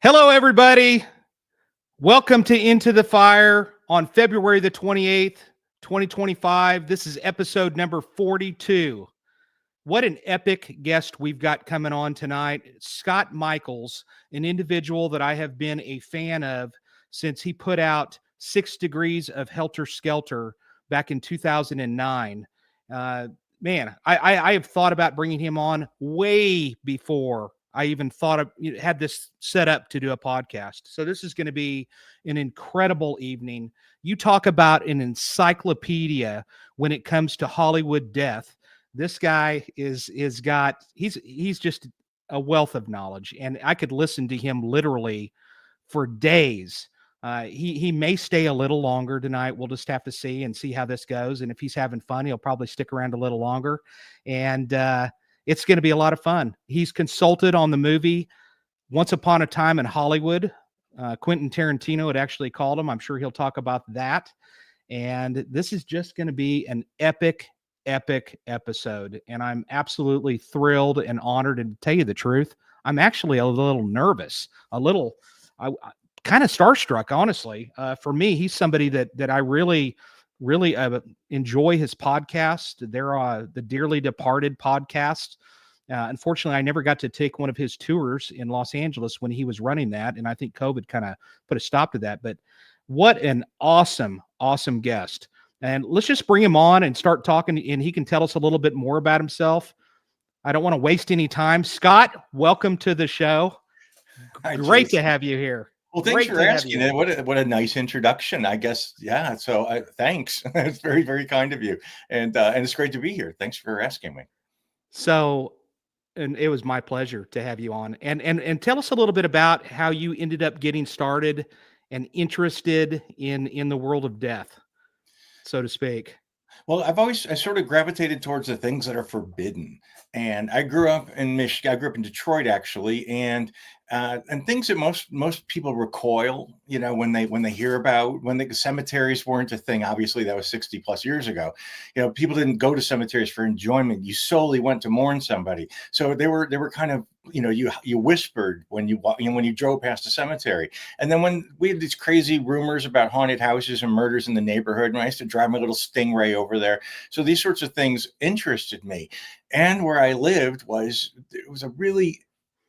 Hello, everybody. Welcome to Into the Fire on February the 28th, 2025. This is episode number 42. What an epic guest we've got coming on tonight. Scott Michaels, an individual that I have been a fan of since he put out 6 Degrees of Helter Skelter back in 2009. Man, I have thought about bringing him on way before I even thought of had this set up to do a podcast. So this is going to be an incredible evening. You talk about an encyclopedia when it comes to Hollywood death. This guy he's just a wealth of knowledge, and I could listen to him literally for days. He may stay a little longer tonight. We'll just have to see how this goes. And if he's having fun, he'll probably stick around a little longer. And it's going to be a lot of fun. He's consulted on the movie Once Upon a Time in Hollywood. Quentin Tarantino had actually called him. I'm sure he'll talk about that. And this is just going to be an epic episode. And I'm absolutely thrilled and honored. And to tell you the truth, I'm actually a little nervous, I kind of starstruck, honestly. For me, he's somebody that I really enjoy his podcast. They're the Dearly Departed podcast. Unfortunately, I never got to take one of his tours in Los Angeles when he was running that, and I think COVID kind of put a stop to that. But what an awesome guest. And let's just bring him on and start talking, and he can tell us a little bit more about himself. I don't want to waste any time. Scott, welcome to the show. Hi, Great Jason. to have you here. Well, thanks for asking. What a nice introduction, I guess. Yeah. So thanks. It's very, very kind of you. And it's great to be here. Thanks for asking me. So, and it was my pleasure to have you on. And tell us a little bit about how you ended up getting started and interested in the world of death, so to speak. Well, I sort of gravitated towards the things that are forbidden. And I grew up in Michigan. I grew up in Detroit, actually, and things that most people recoil, when they hear about when the cemeteries weren't a thing. Obviously, that was 60 plus years ago. People didn't go to cemeteries for enjoyment. You solely went to mourn somebody. So they were kind of, you whispered when you drove past a cemetery. And then when we had these crazy rumors about haunted houses and murders in the neighborhood, and I used to drive my little Stingray over there. So these sorts of things interested me. And where I lived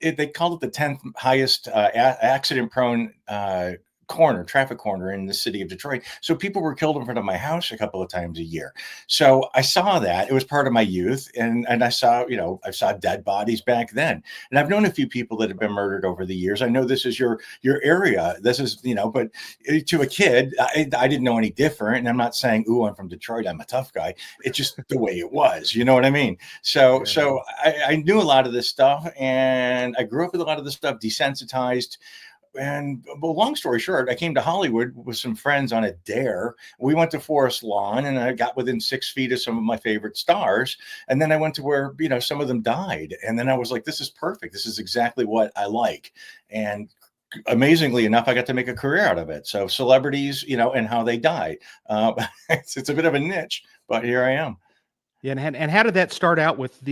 they called it the 10th highest accident-prone traffic corner in the city of Detroit. So people were killed in front of my house a couple of times a year. So I saw that. It was part of my youth. And I saw dead bodies back then. And I've known a few people that have been murdered over the years. I know this is your area. This is, but to a kid, I didn't know any different. And I'm not saying, ooh, I'm from Detroit, I'm a tough guy. It's just the way it was. You know what I mean? So I knew a lot of this stuff, and I grew up with a lot of this stuff, desensitized. And long story short, I came to Hollywood with some friends on a dare. We went to Forest Lawn, and I got within 6 feet of some of my favorite stars. And then I went to where, some of them died. And then I was like, this is perfect. This is exactly what I like. And amazingly enough, I got to make a career out of it. So celebrities, and how they die. It's a bit of a niche, but here I am. Yeah. And how did that start out with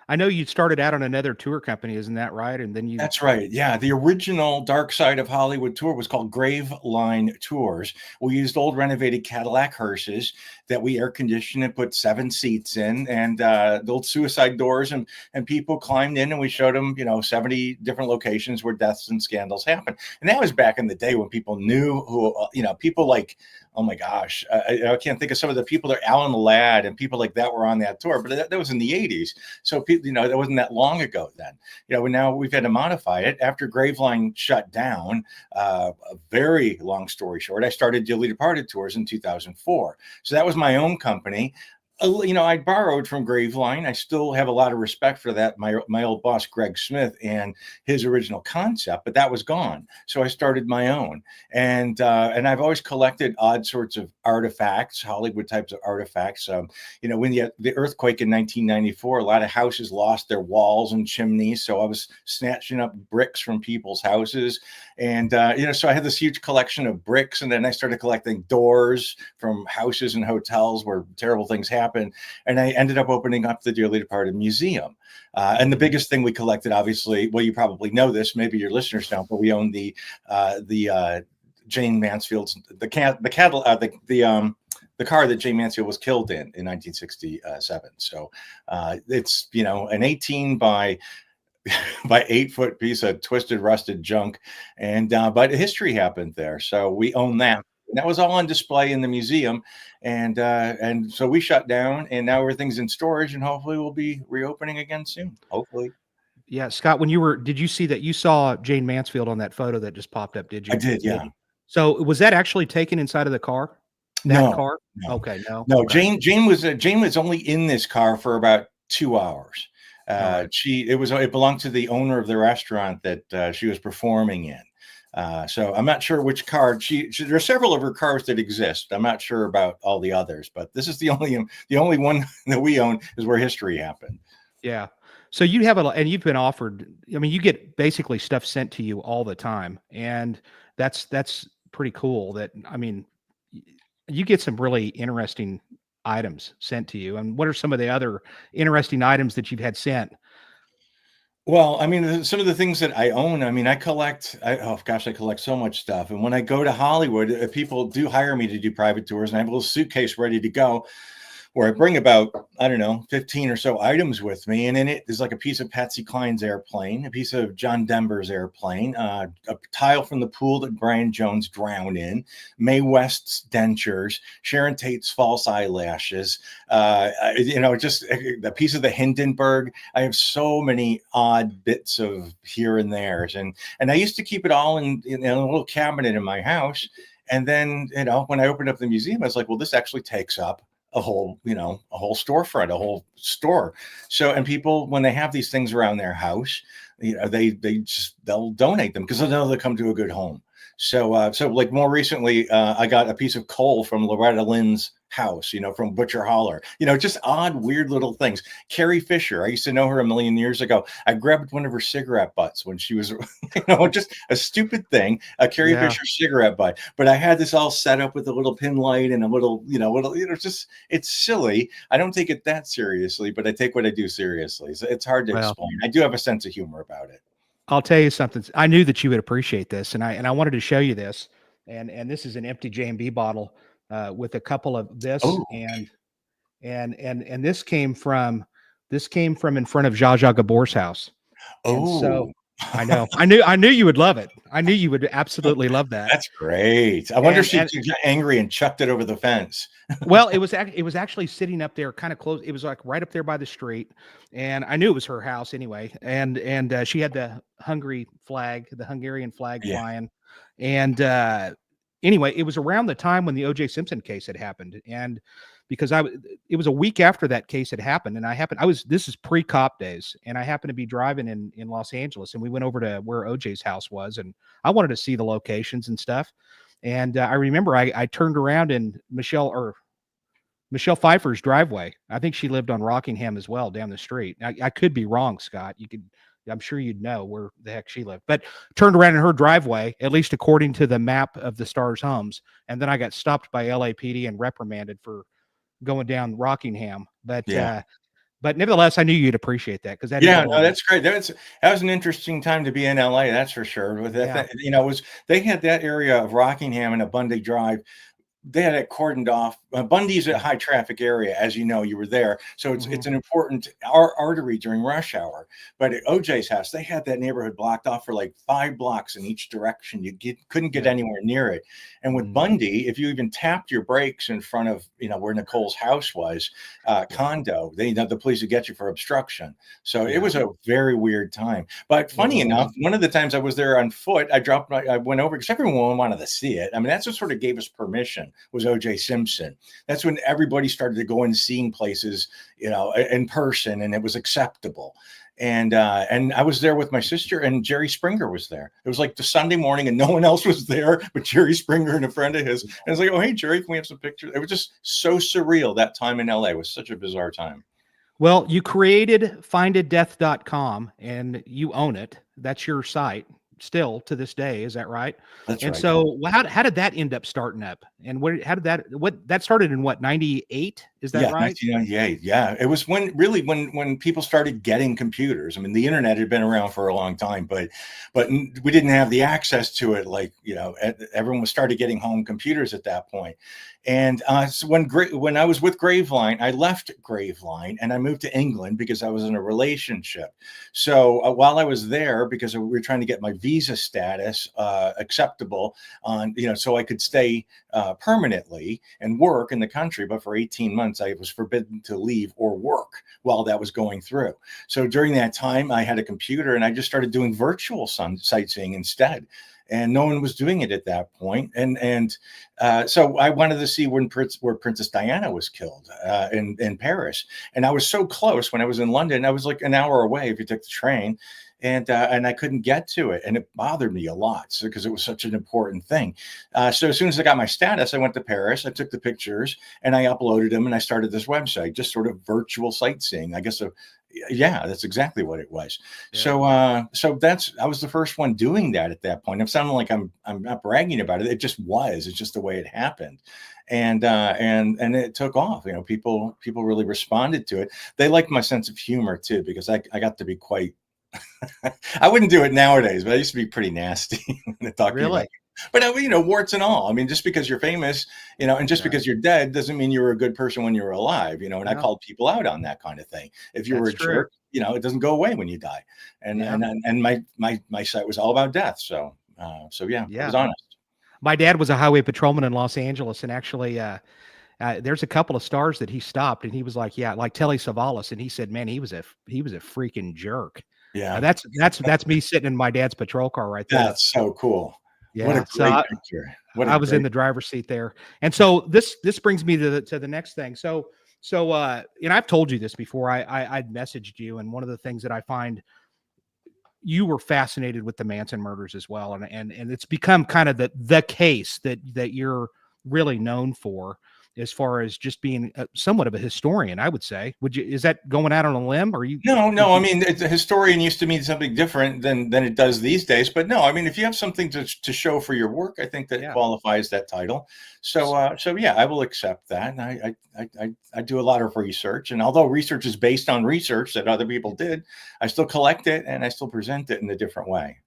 I know you started out on another tour company, isn't that right? And then That's right. Yeah. The original Dark Side of Hollywood tour was called Graveline Tours. We used old renovated Cadillac hearses that we air conditioned and put 7 seats in, and the old suicide doors, and people climbed in, and we showed them, 70 different locations where deaths and scandals happened. And that was back in the day when people knew who, people like, oh my gosh, I can't think of some of the people there, Alan Ladd and people like that were on that tour, but that was in the 80s. So people, that wasn't that long ago then. Now we've had to modify it. After Graveline shut down, a very long story short, I started Dearly Departed Tours in 2004. So that was my own company. I borrowed from Graveline. I still have a lot of respect for that. My old boss, Greg Smith, and his original concept, but that was gone. So I started my own, and I've always collected odd sorts of artifacts, Hollywood types of artifacts. When the earthquake in 1994, a lot of houses lost their walls and chimneys. So I was snatching up bricks from people's houses, and so I had this huge collection of bricks, and then I started collecting doors from houses and hotels where terrible things happened. happened. And I ended up opening up the dearly departed museum. And the biggest thing we collected, obviously, well, you probably know this, maybe your listeners don't, but we own the Jane Mansfield's the car that Jane Mansfield was killed in 1967. So it's, you know, an 18 by 8-foot piece of twisted, rusted junk, and but history happened there, so we own that. And that was all on display in the museum, and so we shut down, and now everything's in storage, and hopefully we'll be reopening again soon. Hopefully, Yeah, Scott, did you see that you saw Jane Mansfield on that photo that just popped up? Did you? I did, yeah. So was that actually taken inside of the car? No, Car? no. Okay, no. Okay. Jane was only in this car for about 2 hours. Right. It belonged to the owner of the restaurant that she was performing in. So I'm not sure which car there are several of her cars that exist. I'm not sure about all the others, but this is the only one that we own is where history happened. Yeah. So you have and you've been offered, I mean, you get basically stuff sent to you all the time. And that's pretty cool that, I mean, you get some really interesting items sent to you. And what are some of the other interesting items that you've had sent? Well, I mean, some of the things that I own, I mean, I collect so much stuff. And when I go to Hollywood, people do hire me to do private tours, and I have a little suitcase ready to go where I bring about, I don't know, 15 or so items with me. And in it is like a piece of Patsy Cline's airplane, a piece of John Denver's airplane, a tile from the pool that Brian Jones drowned in, Mae West's dentures, Sharon Tate's false eyelashes, just a piece of the Hindenburg. I have so many odd bits of here and there. And I used to keep it all in a little cabinet in my house. And then, when I opened up the museum, I was like, well, this actually takes up a whole storefront, a whole store. So, and people, when they have these things around their house, they'll donate them because they know they'll come to a good home. So like more recently, I got a piece of coal from Loretta Lynn's house, from Butcher Holler, just odd, weird little things. Carrie Fisher, I used to know her a million years ago. I grabbed one of her cigarette butts when she was, just a stupid thing, a Carrie Fisher cigarette butt. But I had this all set up with a little pin light and a little, it's silly. I don't take it that seriously, but I take what I do seriously. So it's hard to explain. I do have a sense of humor about it. I'll tell you something. I knew that you would appreciate this, and I wanted to show you this. And this is an empty J&B bottle with a couple of this, and this came from in front of Zsa Zsa Gabor's house. And so I knew you would love it. I knew you would absolutely love that. That's great. I wonder if she got angry and chucked it over the fence. Well, it was actually sitting up there, kind of close. It was like right up there by the street, and I knew it was her house anyway. And she had the Hungarian flag flying, and anyway, it was around the time when the O.J. Simpson case had happened, and because it was a week after that case had happened, and this is pre-cop days, and I happened to be driving in Los Angeles, and we went over to where OJ's house was, and I wanted to see the locations and stuff. And I remember I turned around in Michelle Pfeiffer's driveway. I think she lived on Rockingham as well, down the street. I could be wrong, Scott. I'm sure you'd know where the heck she lived, but turned around in her driveway, at least according to the map of the Stars homes. And then I got stopped by LAPD and reprimanded for going down Rockingham. But nevertheless, I knew you'd appreciate that because that's great. That was an interesting time to be in LA, that's for sure. With that, they had that area of Rockingham and a Bundy Drive. They had it cordoned off. Bundy's a high traffic area, as you know, you were there. So it's an important artery during rush hour. But at OJ's house, they had that neighborhood blocked off for like 5 blocks in each direction. You couldn't get anywhere near it. And with Bundy, if you even tapped your brakes in front of, where Nicole's house was, condo, the police would get you for obstruction. So it was a very weird time. But funny enough, one of the times I was there on foot, I went over because everyone wanted to see it. I mean, that's what sort of gave us permission. Was O.J. Simpson. That's when everybody started to go and seeing places, in person, and it was acceptable. And I was there with my sister, and Jerry Springer was there. It was like the Sunday morning, and no one else was there but Jerry Springer and a friend of his. And I was like, "Oh, hey, Jerry, can we have some pictures?" It was just so surreal. That time in LA was such a bizarre time. Well, you created findeddeath.com, and you own it. That's your site. still to this day. Is that right? That's And right. Yeah. so how did that end up starting up? And how did that started in what, 98? Is that Yeah, right? 1998. Yeah, it was when people started getting computers. I mean, the internet had been around for a long time, but we didn't have the access to it. Like, everyone was started getting home computers at that point. And so when I was with Graveline, I left Graveline and I moved to England because I was in a relationship. So while I was there, because we were trying to get my visa status acceptable so I could stay permanently and work in the country. But for 18 months, I was forbidden to leave or work while that was going through. So during that time, I had a computer and I just started doing virtual sightseeing instead. And no one was doing it at that point. So I wanted to see where Princess Diana was killed in Paris. And I was so close when I was in London. I was like an hour away if you took the train. And I couldn't get to it, and it bothered me a lot because it was such an important thing. So as soon as I got my status, I went to Paris. I took the pictures and I uploaded them, and I started this website, just sort of virtual sightseeing. I guess yeah, that's exactly what it was. Yeah. So I was the first one doing that at that point. I'm sounding like I'm not bragging about it. It just was. It's just the way it happened. And it took off. People really responded to it. They liked my sense of humor too, because I got to be quite. I wouldn't do it nowadays, but I used to be pretty nasty talking Really? about. But warts and all. I mean, just because you're famous, and just Right. because you're dead doesn't mean you were a good person when you were alive. And I No. called people out on that kind of thing. If you were a That's true. jerk, it doesn't go away when you die. And Yeah. and my site was all about death. So yeah, it was honest. My dad was a highway patrolman in Los Angeles, and actually, there's a couple of stars that he stopped, and he was like, yeah, like Telly Savalas, and he said, man, he was a freaking jerk. Yeah, That's me sitting in my dad's patrol car right there. that's so cool. Yeah, What a so great picture. I was in the driver's seat there, and so this brings me to the next thing. So and I've told you this before. I'd messaged you, and one of the things that I find, you were fascinated with the Manson murders as well, and it's become kind of the case that you're really known for, as far as just being somewhat of a historian, I would say. Is that going out on a limb, or you? No. I mean, a historian used to mean something different than it does these days. But no, I mean, if you have something to show for your work, I think that qualifies that title. So yeah, I will accept that. And I do a lot of research, and although research is based on research that other people did, I still collect it and I still present it in a different way.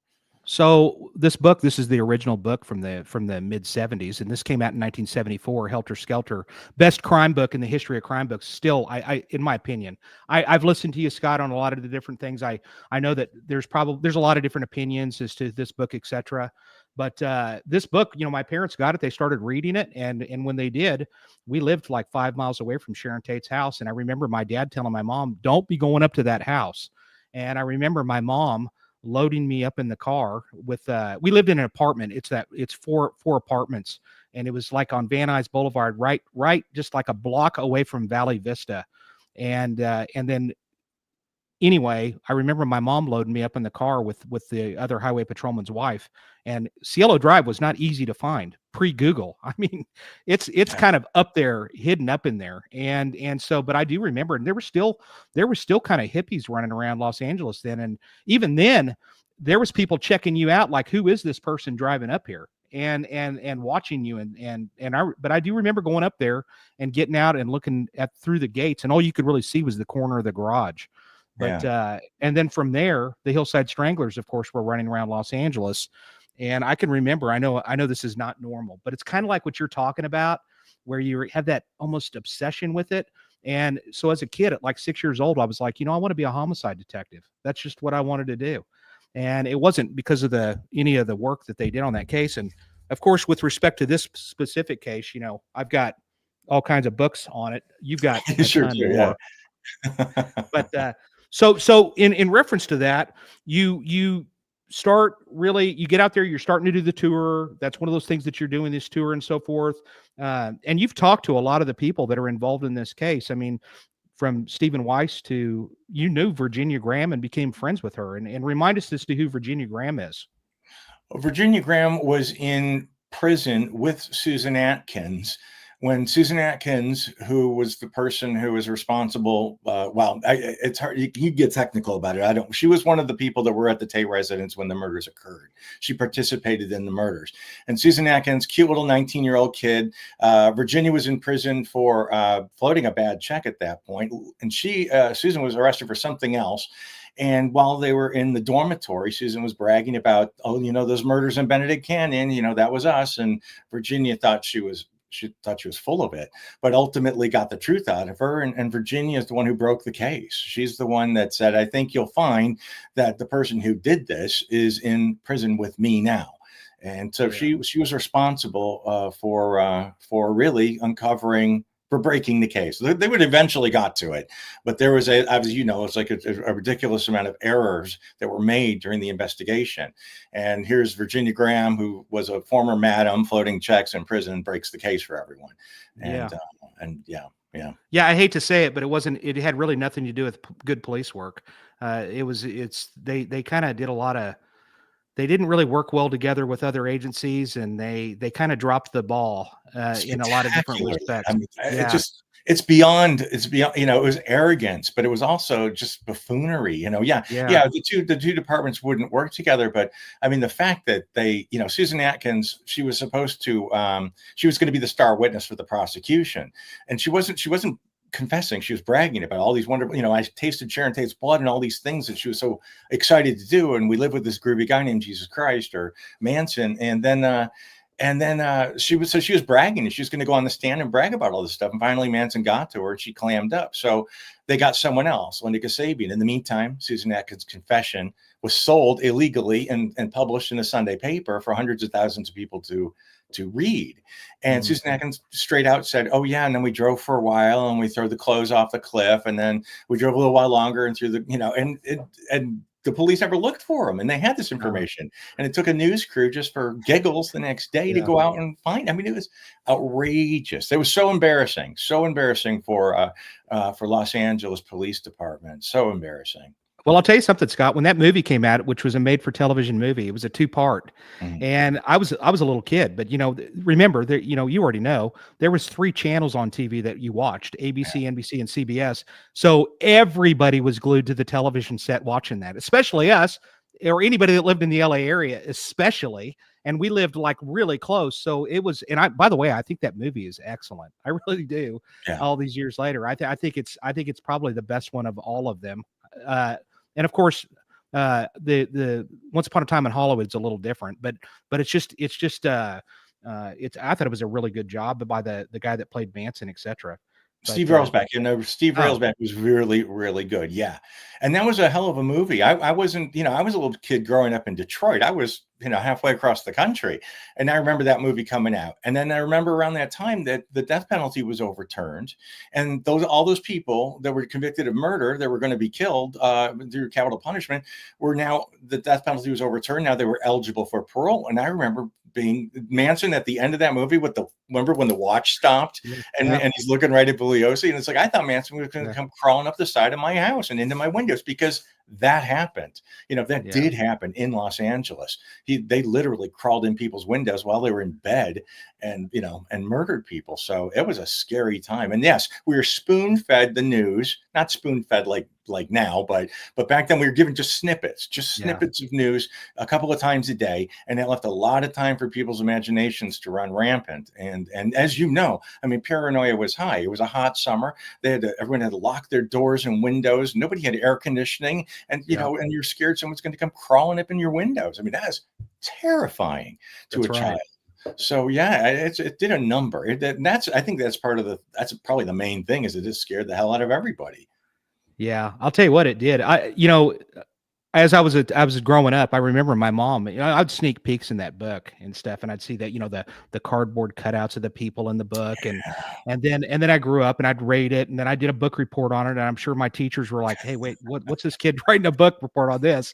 So this is the original book from the mid 70s, and this came out in 1974, Helter Skelter, best crime book in the history of crime books. Still, I in my opinion, I've listened to you, Scott, on a lot of the different things. I know that there's a lot of different opinions as to this book, etc. But this book, my parents got it. They started reading it, and when they did, we lived like 5 miles away from Sharon Tate's house, and I remember my dad telling my mom, "Don't be going up to that house." And I remember my mom loading me up in the car with we lived in an apartment. It's four apartments, and it was like on Van Nuys Boulevard, right just like a block away from Valley Vista. And then anyway, I remember my mom loading me up in the car with the other highway patrolman's wife, and Cielo Drive was not easy to find pre-Google. I mean, it's kind of up there, hidden up in there. And so, but I do remember, and there were still kind of hippies running around Los Angeles then. And even then, there was people checking you out, like, who is this person driving up here? And watching you, but I do remember going up there and getting out and looking through the gates, and all you could really see was the corner of the garage. But and then from there, the Hillside Stranglers, of course, were running around Los Angeles. And I can remember, I know this is not normal, but it's kind of like what you're talking about, where you have that almost obsession with it. And so as a kid at like 6 years old, I was like, I want to be a homicide detective. That's just what I wanted to do. And it wasn't because of any of the work that they did on that case. And of course, with respect to this specific case, I've got all kinds of books on it. You've got a ton more. But so in reference to that, you start really, you get out there, you're starting to do the tour. That's one of those things that you're doing, this tour and so forth. And you've talked to a lot of the people that are involved in this case. I mean, from Stephen Weiss to, you knew Virginia Graham and became friends with her, and remind us as to who Virginia Graham is. Virginia Graham was in prison with Susan Atkins when Susan Atkins, who was the person who was responsible, it's hard. You get technical about it. I don't. She was one of the people that were at the Tate residence when the murders occurred. She participated in the murders. And Susan Atkins, cute little 19-year-old kid. Virginia was in prison for floating a bad check at that point, and Susan was arrested for something else. And while they were in the dormitory, Susan was bragging about, oh, those murders in Benedict Canyon, that was us. And Virginia thought she was full of it, but ultimately got the truth out of her. And Virginia is the one who broke the case. She's the one that said, I think you'll find that the person who did this is in prison with me now. And so she was responsible for really uncovering, for breaking the case. They would eventually got to it, but there was it's like a ridiculous amount of errors that were made during the investigation. And here's Virginia Graham, who was a former madam floating checks in prison, breaks the case for everyone. And yeah, I hate to say it, but it had really nothing to do with good police work. They kind of did a lot of, they didn't really work well together with other agencies, and they kind of dropped the ball in a lot of different respects. I mean, it's beyond, it was arrogance, but it was also just buffoonery, the two departments wouldn't work together. But I mean, the fact that Susan Atkins, she was supposed to, she was going to be the star witness for the prosecution, and she wasn't confessing. She was bragging about all these wonderful, I tasted Sharon Tate's blood and all these things that she was so excited to do. And we live with this groovy guy named Jesus Christ or Manson. And then she was bragging, and she was going to go on the stand and brag about all this stuff. And finally Manson got to her and she clammed up. So they got someone else, Linda Kasabian. In the meantime, Susan Atkins' confession was sold illegally and published in a Sunday paper for hundreds of thousands of people to read. And Susan Atkins straight out said, oh yeah, and then we drove for a while and we threw the clothes off the cliff, and then we drove a little while longer and through the and the police never looked for him, and they had this information. And it took a news crew just for giggles the next day to go out and find. I mean, it was outrageous. It was so embarrassing for Los Angeles Police Department. So embarrassing. Well, I'll tell you something, Scott. When that movie came out, which was a made-for-television movie, it was a 2-part, and I was a little kid. But remember, there, you already know there was 3 channels on TV that you watched: ABC, NBC, and CBS. So everybody was glued to the television set watching that, especially us, or anybody that lived in the LA area, especially. And we lived like really close, so it was. And by the way, I think that movie is excellent. I really do. Yeah. All these years later, I think it's probably the best one of all of them. And of course, the Once Upon a Time in Hollywood is a little different, but it's just I thought it was a really good job by the guy that played Manson, etc. Steve Railsback, Steve Railsback was really, really good. Yeah. And that was a hell of a movie. I wasn't, I was a little kid growing up in Detroit. I was, halfway across the country. And I remember that movie coming out. And then I remember around that time that the death penalty was overturned. And all those people that were convicted of murder, that were going to be killed through capital punishment, the death penalty was overturned. Now they were eligible for parole. And I remember being Manson at the end of that movie remember when the watch stopped and he's looking right at Bugliosi, and it's like, I thought Manson was going to come crawling up the side of my house and into my windows, because that happened. That did happen in Los Angeles. They literally crawled in people's windows while they were in bed and murdered people. So it was a scary time. And yes, we were spoon-fed the news, not spoon-fed like now, but back then we were given just snippets of news a couple of times a day, and that left a lot of time for people's imaginations to run rampant. And as you know, I mean, paranoia was high. It was a hot summer. Everyone had to lock their doors and windows. Nobody had air conditioning, and and you're scared someone's going to come crawling up in your windows. I mean, that is terrifying to a child. So yeah, it did a number. I think that's probably the main thing, is it just scared the hell out of everybody. Yeah, I'll tell you what it did. As I was growing up, I remember my mom, I'd sneak peeks in that book and stuff, and I'd see that, the cardboard cutouts of the people in the book. And then I grew up and I'd read it, and then I did a book report on it. And I'm sure my teachers were like, hey, wait, what's this kid writing a book report on this?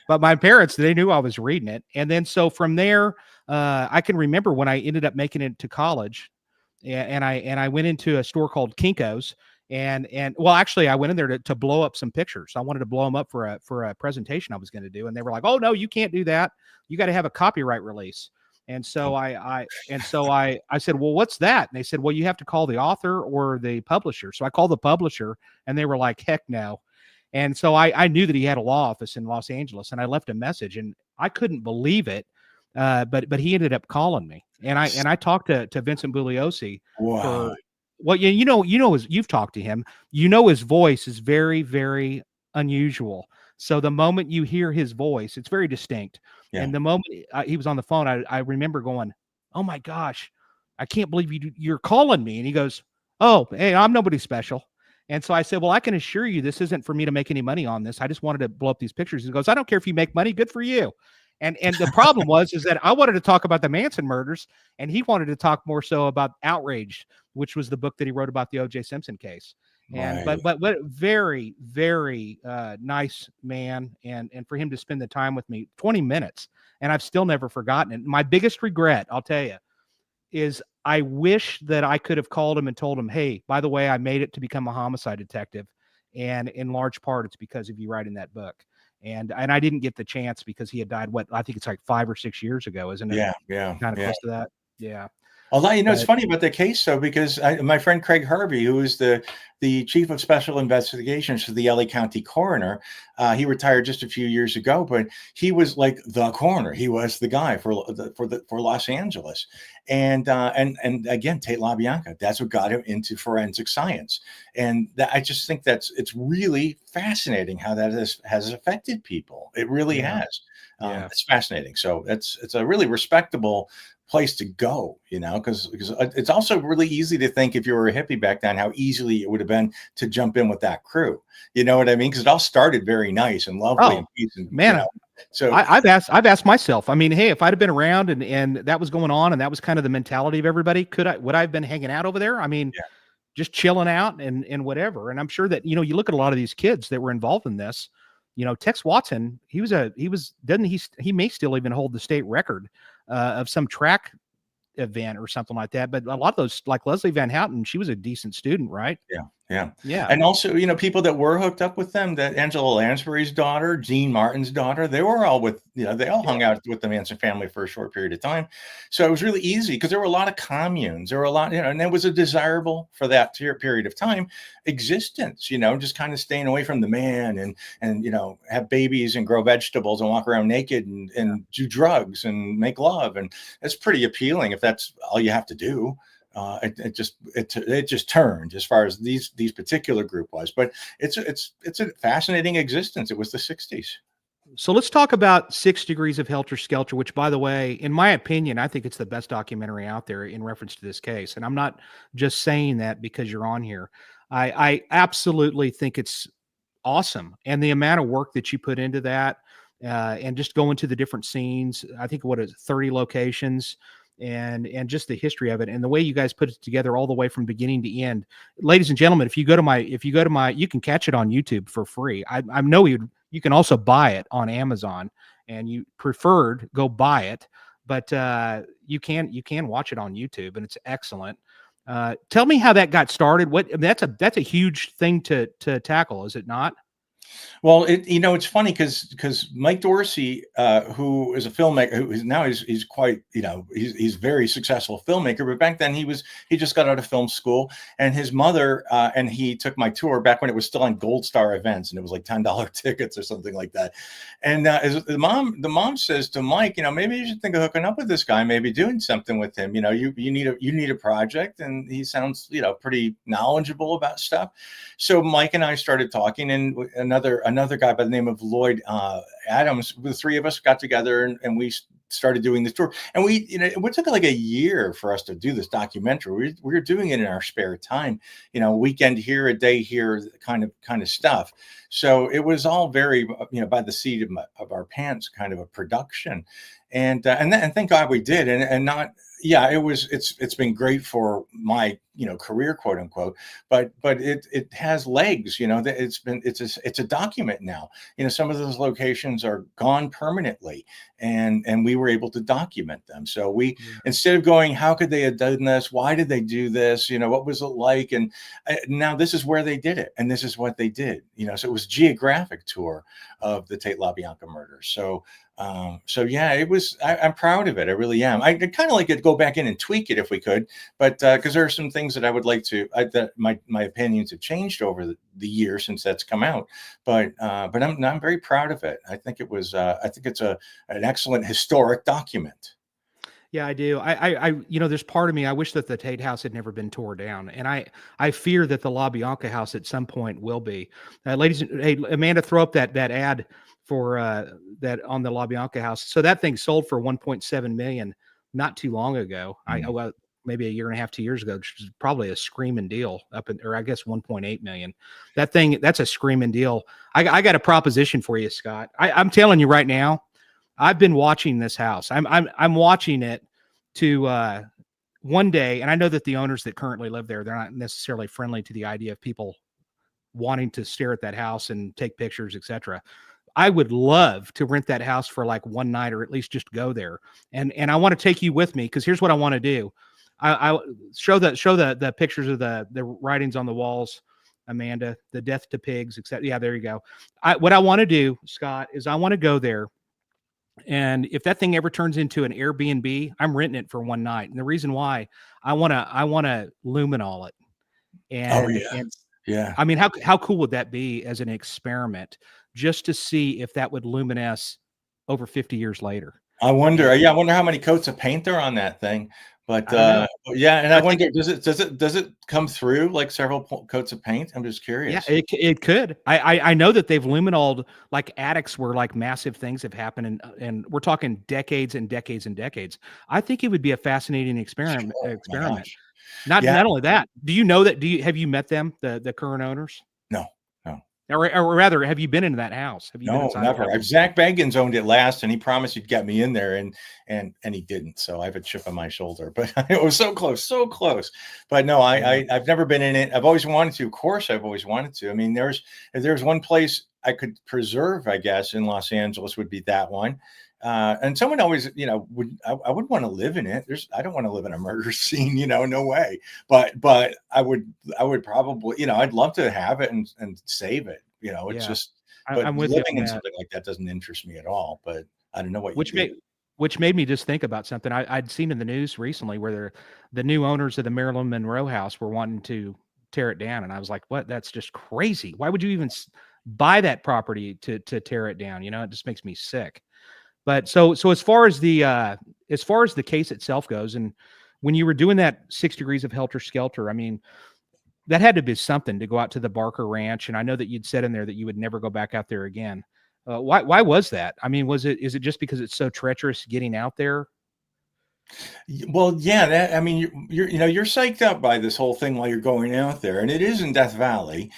But my parents, they knew I was reading it. And then, so from there, I can remember when I ended up making it to college, and I went into a store called Kinko's. And well, actually, I went in there to blow up some pictures. I wanted to blow them up for a presentation I was going to do. And they were like, oh, no, you can't do that. You got to have a copyright release. And so I said, well, what's that? And they said, well, you have to call the author or the publisher. So I called the publisher, and they were like, heck no. And so I knew that he had a law office in Los Angeles, and I left a message, and I couldn't believe it. But he ended up calling me, and I talked to Vincent Bugliosi Wow. for, well, yeah, you've talked to him, his voice is very, very unusual. So the moment you hear his voice, it's very distinct. Yeah. And the moment he was on the phone, I remember going, oh my gosh, I can't believe you're calling me. And he goes, oh, hey, I'm nobody special. And so I said, well, I can assure you this isn't for me to make any money on this. I just wanted to blow up these pictures. He goes, I don't care if you make money. Good for you. And the problem is that I wanted to talk about the Manson murders, and he wanted to talk more so about Outraged, which was the book that he wrote about the O.J. Simpson case. And Right. but very, very nice man, and for him to spend the time with me, 20 minutes, and I've still never forgotten it. My biggest regret, I'll tell you, is I wish that I could have called him and told him, hey, by the way, I made it to become a homicide detective, and in large part it's because of you writing that book. And I didn't get the chance because he had died, what, I think it's like 5 or 6 years ago, isn't it? Yeah. Yeah. Kind of Yeah. close to that. Yeah. Although, it's But funny about the case, though, because my friend Craig Harvey, who is the chief of special investigations for the LA County coroner, he retired just a few years ago, but he was like the coroner. He was the guy for Los Angeles, and again, Tate LaBianca. That's what got him into forensic science, and I just think it's really fascinating how that has affected people. It really yeah, has. yeah. It's fascinating. So it's a really respectable place to go, because it's also really easy to think, if you were a hippie back then, how easily it would have been to jump in with that crew. You know what I mean? Because it all started very nice and lovely and peace, and Man, so I've asked myself, I mean, hey, if I'd have been around and that was going on, and that was kind of the mentality of everybody, would I have been hanging out over there? I mean, yeah, just chilling out and whatever. And I'm sure that, you look at a lot of these kids that were involved in this, Tex Watson, he may still even hold the state record of some track event or something like that. But a lot of those, like Leslie Van Houten, she was a decent student, right? yeah, yeah. Yeah. And also, people that were hooked up with them, that Angela Lansbury's daughter, Jean Martin's daughter, they were all they all hung out with the Manson family for a short period of time. So it was really easy because there were a lot of communes. There were a lot, and it was a desirable for that period of time existence, just kind of staying away from the man and have babies and grow vegetables and walk around naked and do drugs and make love. And it's pretty appealing if that's all you have to do. It just turned as far as these particular group was, but it's a fascinating existence. It was the 60s. So let's talk about 6 Degrees of Helter Skelter, which, by the way, in my opinion, I think it's the best documentary out there in reference to this case. And I'm not just saying that because you're on here. I absolutely think it's awesome. And the amount of work that you put into that, and just going to the different scenes, I think, what is it, 30 locations, and just the history of it, and the way you guys put it together all the way from beginning to end. Ladies and gentlemen, if you go to my, you can catch it on YouTube for free. I know you can also buy it on Amazon, and you preferred go buy it, but you can watch it on YouTube, and it's excellent. Tell me how that got started. That's a huge thing to tackle, is it not? Well, it's funny because Mike Dorsey, who is a filmmaker, who is now he's quite, he's very successful filmmaker, but back then he just got out of film school, and his mother and he took my tour back when it was still on Gold Star events, and it was like $10 tickets or something like that. And the mom says to Mike, maybe you should think of hooking up with this guy, maybe doing something with him. You need a project, and he sounds pretty knowledgeable about stuff. So Mike and I started talking, and another guy by the name of Lloyd Adams, the three of us got together and we started doing this tour. And it took like a year for us to do this documentary. We were doing it in our spare time, weekend here, a day here, kind of stuff. So it was all very, by the seat of our pants kind of a production. And thank God we did. And not, yeah, it's been great for my career, quote unquote, but it has legs. That it's a document now. Some of those locations are gone permanently, and we were able to document them. So we, Yeah. instead of going, how could they have done this? Why did they do this? What was it like? And now this is where they did it, and this is what they did. So it was a geographic tour of the Tate LaBianca murder. So yeah, it was. I'm proud of it. I really am. I'd kind of like to go back in and tweak it if we could, but because there are some things that I would like to. That my opinions have changed over the year since that's come out. But I'm very proud of it. I think it was. I think it's an excellent historic document. Yeah, I do. There's part of me, I wish that the Tate house had never been tore down. And I fear that the LaBianca house at some point will be. Ladies, hey, Amanda, throw up that ad for that on the LaBianca house. So that thing sold for 1.7 million not too long ago. Well, maybe a year and a half, 2 years ago, which is probably a screaming deal or I guess 1.8 million. That's a screaming deal. I got a proposition for you, Scott. I'm telling you right now, I've been watching this house. I'm watching it to one day, and I know that the owners that currently live there, they're not necessarily friendly to the idea of people wanting to stare at that house and take pictures, etc. I would love to rent that house for like one night, or at least just go there. And I want to take you with me, because here's what I want to do. I show the pictures of the writings on the walls, Amanda, the death to pigs, etc. Yeah, there you go. What I want to do, Scott, is I want to go there. And if that thing ever turns into an Airbnb, I'm renting it for one night. And the reason why, I want to luminol it. And, yeah. I mean, how cool would that be as an experiment, just to see if that would luminesce over 50 years later? I wonder. I wonder how many coats of paint are on that thing. But yeah, and I wonder, does it come through like several coats of paint? I'm just curious. Yeah, it could. I know that they've luminoled like attics where like massive things have happened, and we're talking decades and decades and decades. I think it would be a fascinating experiment. Not only that, do you know that? Have you met them, the current owners? No. Or rather, have you been into that house? Have you been No, inside never. Zach Bagans owned it last, and he promised he'd get me in there, and he didn't. So I have a chip on my shoulder. But it was so close. But no, I've never been in it. I've always wanted to. Of course, I've always wanted to. I mean, if there's one place I could preserve, I guess, in Los Angeles, would be that one. And someone always, I wouldn't want to live in it. I don't want to live in a murder scene, no way. But I would probably, I'd love to have it and save it. It's just, but I'm with living you in something like that doesn't interest me at all. But I don't know what which made me just think about something I'd seen in the news recently, where the new owners of the Marilyn Monroe house were wanting to tear it down, and I was like, what? That's just crazy. Why would you even buy that property to tear it down? It just makes me sick. But so as far as the case itself goes, and when you were doing that 6 degrees of Helter Skelter, I mean, that had to be something to go out to the Barker Ranch. And I know that you'd said in there that you would never go back out there again. Why was that? I mean, is it just because it's so treacherous getting out there? Well, yeah, you're psyched up by this whole thing while you're going out there, and it is in Death Valley.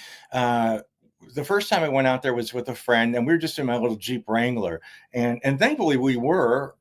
The first time I went out there was with a friend, and we were just in my little Jeep Wrangler, and thankfully we were.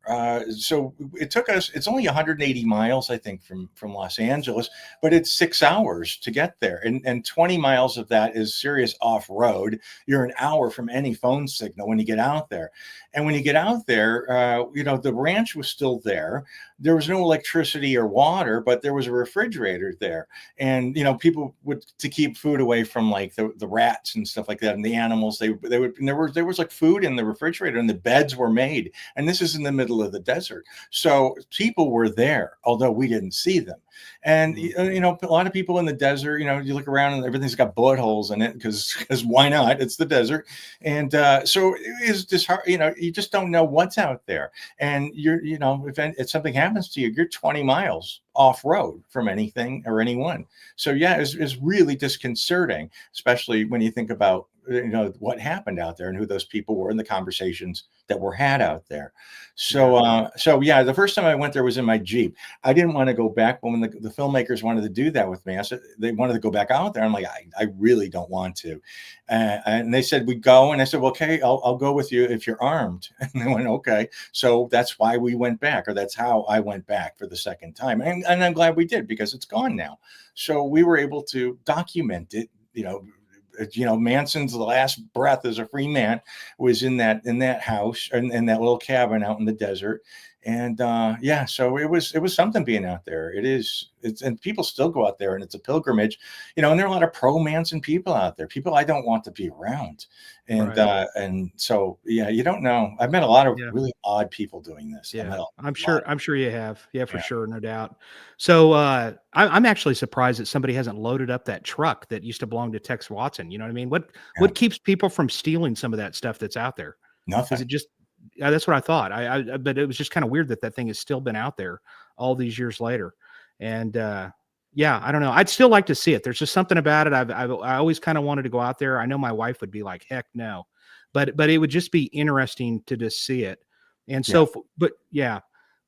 So it took us. It's only 180 miles, I think, from Los Angeles, but it's 6 hours to get there, and 20 miles of that is serious off road. You're an hour from any phone signal when you get out there, and when you get out there, the ranch was still there. There was no electricity or water, but there was a refrigerator there, and people would, to keep food away from like the rats and stuff like that, and the animals, they would, and there was like food in the refrigerator, and the beds were made, and this is in the middle of the desert, so people were there, although we didn't see them. And a lot of people in the desert, you look around and everything's got bullet holes in it, because why not? It's the desert. And so it's just hard, you just don't know what's out there, and if something happens to you, you're 20 miles off road from anything or anyone. So yeah, it's really disconcerting, especially when you think about what happened out there and who those people were and the conversations that were had out there. So yeah, the first time I went there was in my Jeep. I didn't want to go back, but when the filmmakers wanted to do that with me, I said they wanted to go back out there. I'm like, I really don't want to. And they said, we go. And I said, well, okay, I'll go with you if you're armed. And they went, okay. So that's why we went back, or that's how I went back for the second time. And I'm glad we did, because it's gone now. So we were able to document it. Manson's last breath as a free man was in that house and in that little cabin out in the desert. And so it was something being out there. And people still go out there, and it's a pilgrimage, and there are a lot of pro Manson people out there, people I don't want to be around. And Right. and so you don't know. I've met a lot of really odd people doing this. Yeah, I'm sure you have. Yeah, for Yeah. sure, no doubt. So I'm actually surprised that somebody hasn't loaded up that truck that used to belong to Tex Watson. You know what I mean? Yeah. What keeps people from stealing some of that stuff that's out there? Is Nothing. it just yeah, that's what I thought. But it was just kind of weird that that thing has still been out there all these years later. And yeah, I don't know. I'd still like to see it. There's just something about it. I always kind of wanted to go out there. I know my wife would be like, heck no, but it would just be interesting to just see it. And Yeah. so, but yeah,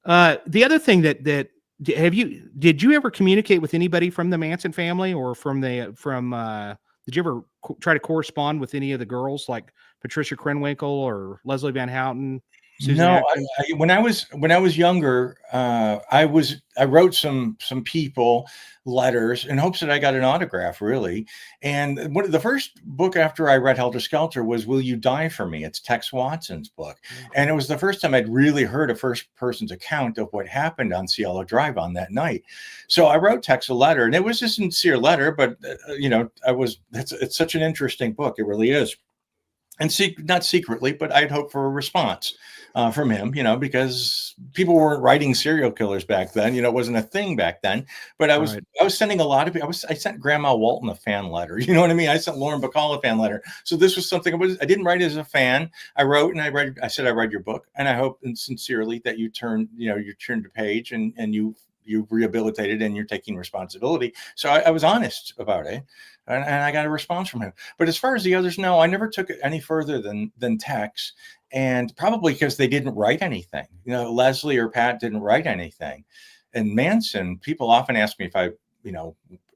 the other thing did you ever communicate with anybody from the Manson family or did you ever try to correspond with any of the girls like Patricia Krenwinkel or Leslie Van Houten, Susan No, Atkins? when I was younger, I wrote some people letters in hopes that I got an autograph, really. And one of the first book after I read Helter Skelter was "Will You Die for Me?" It's Tex Watson's book, and it was the first time I'd really heard a first person's account of what happened on Cielo Drive on that night. So I wrote Tex a letter, and it was a sincere letter, but it's such an interesting book. It really is. And not secretly, but I'd hope for a response from him, because people weren't writing serial killers back then. It wasn't a thing back then. But I was sending a lot of people. I sent Grandma Walton a fan letter. You know what I mean? I sent Lauren Bacall a fan letter. So this was something I didn't write as a fan. I wrote and I said I read your book, and I hope and sincerely that you turned the page and you rehabilitated and you're taking responsibility. So I was honest about it. And I got a response from him. But as far as the others, no, I never took it any further than Tex, and probably because they didn't write anything. Leslie or Pat didn't write anything. And Manson, people often ask me if I,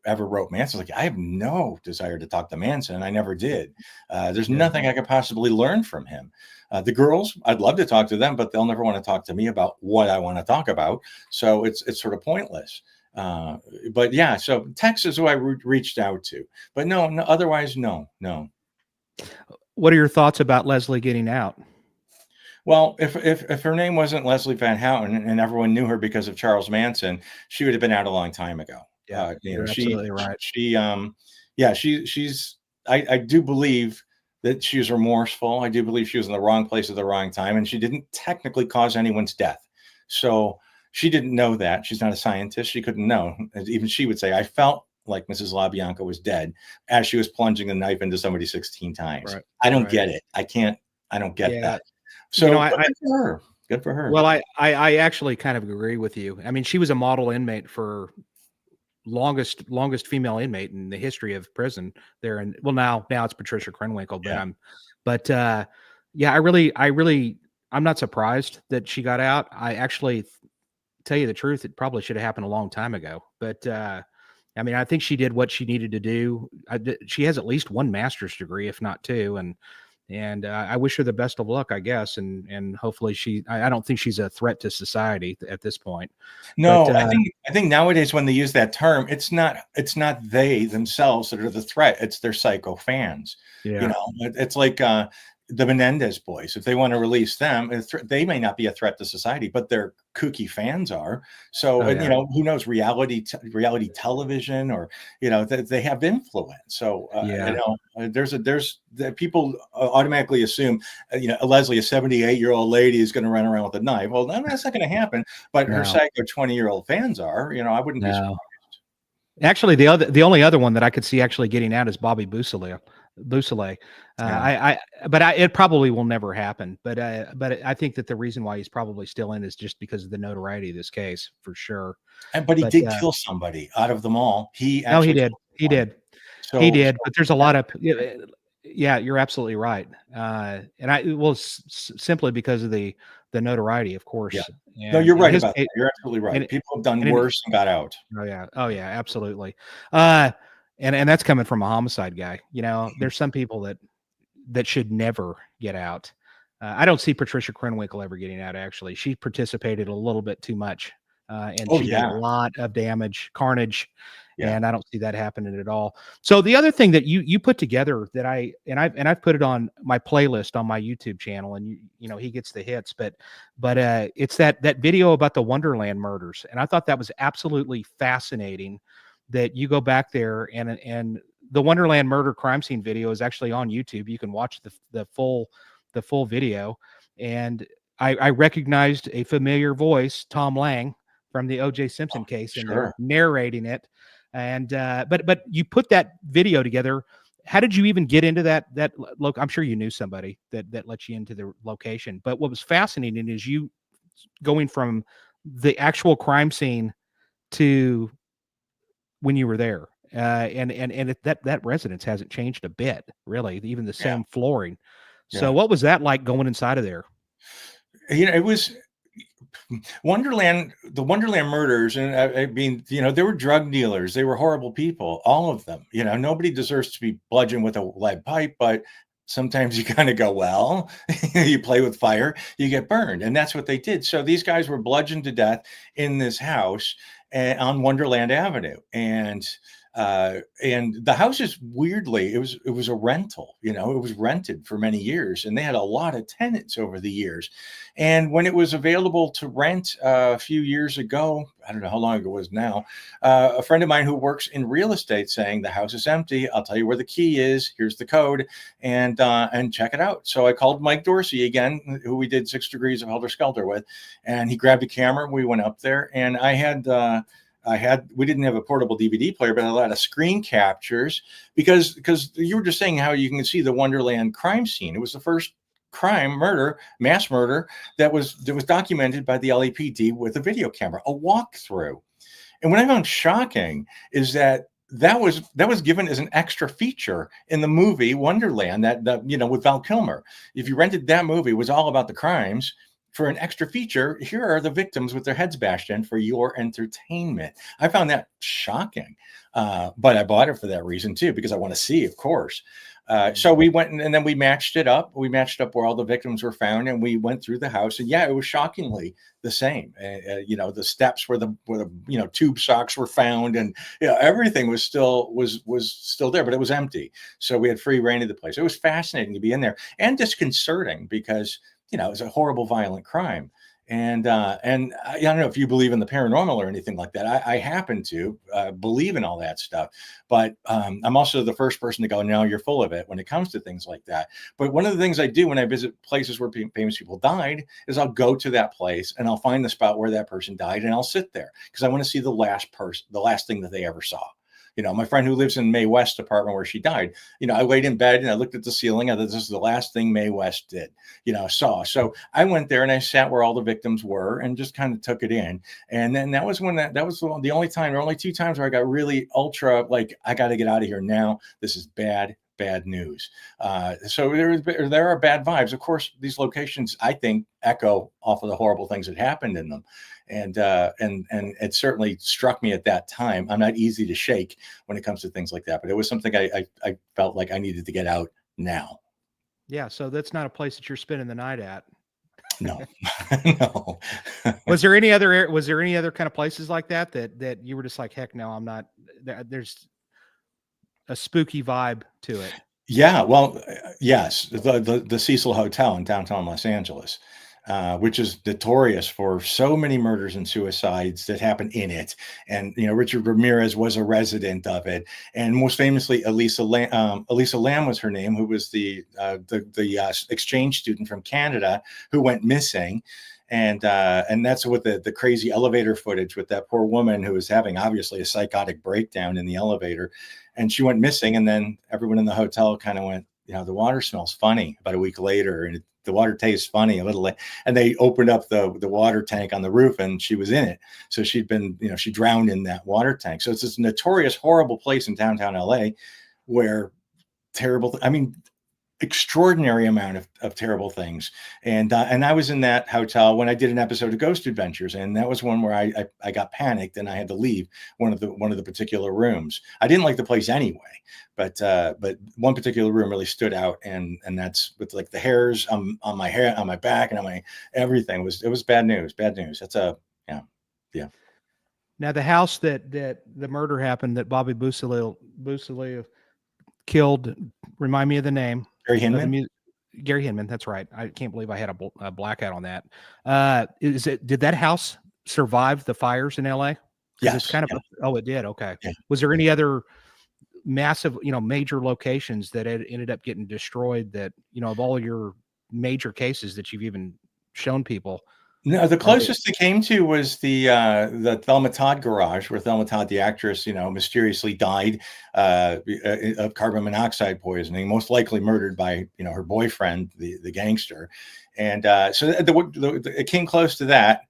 ever wrote Manson. Like, I have no desire to talk to Manson. I never did. There's nothing I could possibly learn from him. The girls, I'd love to talk to them, but they'll never want to talk to me about what I want to talk about. So it's sort of pointless. But yeah, so Tex is who I reached out to, but no, otherwise, no. What are your thoughts about Leslie getting out? Well, if her name wasn't Leslie Van Houten and everyone knew her because of Charles Manson, she would have been out a long time ago. Yeah, you're absolutely right. I do believe that she was remorseful. I do believe she was in the wrong place at the wrong time, and she didn't technically cause anyone's death. So she didn't know that. She's not a scientist. She couldn't know. Even she would say, I felt like Mrs. LaBianca was dead as she was plunging the knife into somebody 16 times. Right. I don't get it. I don't get that. So good for her. Well, I actually kind of agree with you. I mean, she was a model inmate for longest female inmate in the history of prison there. And well, now it's Patricia Krenwinkel, but I'm not surprised that she got out. I actually, tell you the truth, it probably should have happened a long time ago. But I mean, I think she did what she needed to do. She has at least one master's degree, if not two, and I wish her the best of luck, I guess. And hopefully I don't think she's a threat to society at this point. No, but, I think nowadays when they use that term, it's not they themselves that are the threat. It's their psycho fans. Yeah. It's like the Menendez boys. If they want to release them, they may not be a threat to society, but their kooky fans are. So, who knows, reality television, or, they have influence. So, there's the people automatically assume, Leslie, a 78-year-old lady, is going to run around with a knife. Well, that's not going to happen. But her psycho 20-year-old fans are. I wouldn't be surprised. Actually, the only other one that I could see actually getting out is Bobby Beausoleil. It probably will never happen. But I think that the reason why he's probably still in is just because of the notoriety of this case, for sure. But he did kill somebody out of them all. He did. So, he did. But there's a lot of, Yeah, you're absolutely right. And simply because of the notoriety, of Yeah. course. No, And you're in right his about case, that. You're absolutely right. and People have done and in, worse and got out. oh yeah, absolutely. Uh, and that's coming from a homicide guy. Mhm. There's some people that should never get out. I don't see Patricia Krenwinkel ever getting out. Actually, she participated a little bit too much, and Oh, she did a yeah. lot of damage, carnage, Yeah. and I don't see that happening at all. So the other thing that you put together that I've put it on my playlist on my YouTube channel, and he gets the hits, but it's that video about the Wonderland murders, and I thought that was absolutely fascinating. That you go back there and the Wonderland murder crime scene video is actually on YouTube. You can watch the full video, and I recognized a familiar voice, Tom Lang from the O.J. Simpson case, in Sure. there narrating it. And but you put that video together. How did you even get into that look? I'm sure you knew somebody that let you into the location. But what was fascinating is you going from the actual crime scene to when you were there. That residence hasn't changed a bit, really. Even the Yeah. same flooring. So, Yeah. what was that like going inside of there? It was Wonderland, the Wonderland murders, and I mean, they were drug dealers. They were horrible people, all of them. Nobody deserves to be bludgeoned with a lead pipe, but sometimes you kind of go, well, you play with fire, you get burned, and that's what they did. So these guys were bludgeoned to death in this house on Wonderland Avenue, and the house is weirdly, it was a rental. It was rented for many years, and they had a lot of tenants over the years. And when it was available to rent a few years ago, I don't know how long ago it was now, a friend of mine who works in real estate saying the house is empty. I'll tell you where the key is. Here's the code, and check it out. So I called Mike Dorsey again, who we did 6 Degrees of Helter Skelter with, and he grabbed a camera. We went up there, and we didn't have a portable DVD player, but a lot of screen captures because you were just saying how you can see the Wonderland crime scene. It was the first mass murder that was documented by the LAPD with a video camera, a walkthrough. And what I found shocking is that was given as an extra feature in the movie Wonderland, that with Val Kilmer. If you rented that movie, it was all about the crimes. For an extra feature, here are the victims with their heads bashed in for your entertainment. I found that shocking, but I bought it for that reason too, because I want to see, of course. So we went and then we matched it up. We matched up where all the victims were found, and we went through the house. And yeah, it was shockingly the same. The steps where the tube socks were found, and everything was still there, but it was empty. So we had free reign of the place. It was fascinating to be in there and disconcerting because it was a horrible, violent crime. And I don't know if you believe in the paranormal or anything like that. I happen to believe in all that stuff, but I'm also the first person to go, no, you're full of it when it comes to things like that. But one of the things I do when I visit places where famous people died is I'll go to that place and I'll find the spot where that person died, and I'll sit there because I want to see the last thing that they ever saw. My friend who lives in Mae West's apartment where she died, I laid in bed and I looked at the ceiling. I thought this is the last thing Mae West did, saw. So I went there and I sat where all the victims were and just kind of took it in. And then that was when that was the only time, or only 2 times where I got really ultra, like, I got to get out of here now. This is bad news. So there are bad vibes. Of course, these locations, I think, echo off of the horrible things that happened in them. And it certainly struck me at that time. I'm not easy to shake when it comes to things like that, but it was something I felt like I needed to get out now. Yeah, so that's not a place that you're spending the night at. No, no. Was there any other kind of places like that you were just like, heck no, I'm not. There's a spooky vibe to it. Yeah, well, yes, the Cecil Hotel in downtown Los Angeles, which is notorious for so many murders and suicides that happen in it. And Richard Ramirez was a resident of it, and most famously, Elisa Lam was her name, who was the exchange student from Canada who went missing. And that's with the crazy elevator footage with that poor woman who was having obviously a psychotic breakdown in the elevator, and she went missing. And then everyone in the hotel kind of went, the water smells funny about a week later, and the water tastes funny a little. And they opened up the water tank on the roof, and she was in it. So she'd been, she drowned in that water tank. So it's this notorious, horrible place in downtown LA where I mean, extraordinary amount of terrible things. And I was in that hotel when I did an episode of Ghost Adventures, and that was one where I got panicked and I had to leave one of the particular rooms. I didn't like the place anyway, but one particular room really stood out, and that's with like the hairs on my hair, on my back, and on my everything. It was bad news. Bad news. That's a yeah. Now, the house that the murder happened, that Bobby Bussolio killed, remind me of the name. Gary of the Hinman. Gary Hinman. That's right. I can't believe I had a blackout on that. Did that house survive the fires in LA? Yes. It's kind of oh, it did. Okay. Yeah. Was there any other massive, major locations that ended up getting destroyed that, of all your major cases that you've even shown people? No, the closest it came to was the Thelma Todd garage, where Thelma Todd, the actress, mysteriously died of carbon monoxide poisoning, most likely murdered by her boyfriend, the gangster, and so it came close to that,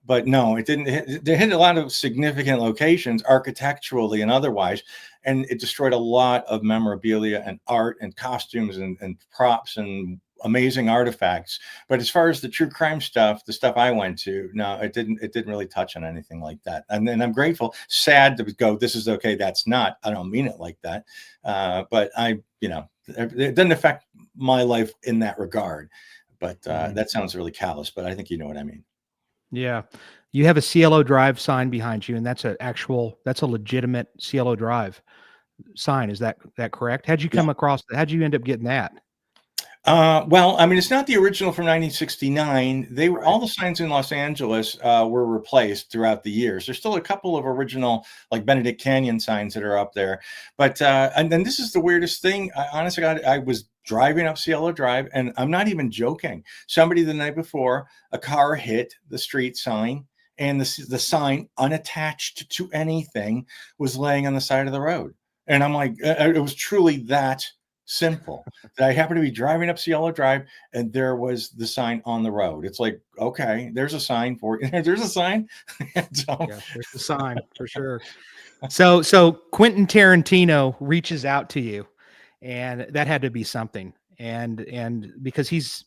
but no, it didn't. They hit a lot of significant locations, architecturally and otherwise, and it destroyed a lot of memorabilia and art and costumes and props and amazing artifacts. But as far as the true crime stuff, the stuff I went to, no, it didn't really touch on anything like that. And then I'm grateful, sad to go, this is okay, that's not, I don't mean it like that. But it doesn't affect my life in that regard. But that sounds really callous, but I think you know what I mean. Yeah. You have a Cielo Drive sign behind you, and that's a legitimate Cielo Drive sign. Is that correct? How'd you end up getting that? Well, I mean, it's not the original from 1969. All the signs in Los Angeles were replaced throughout the years. There's still a couple of original, like Benedict Canyon signs that are up there. But and then this is the weirdest thing. Honestly, I was driving up Cielo Drive, and I'm not even joking. Somebody the night before, a car hit the street sign, and the sign, unattached to anything, was laying on the side of the road. And I'm like, it was truly that simple that I happened to be driving up Cielo Drive, and there was the sign on the road. It's like, okay, there's a sign for it. There's a sign. Yeah, there's the sign for sure. So Quentin Tarantino reaches out to you, and that had to be something. And because he's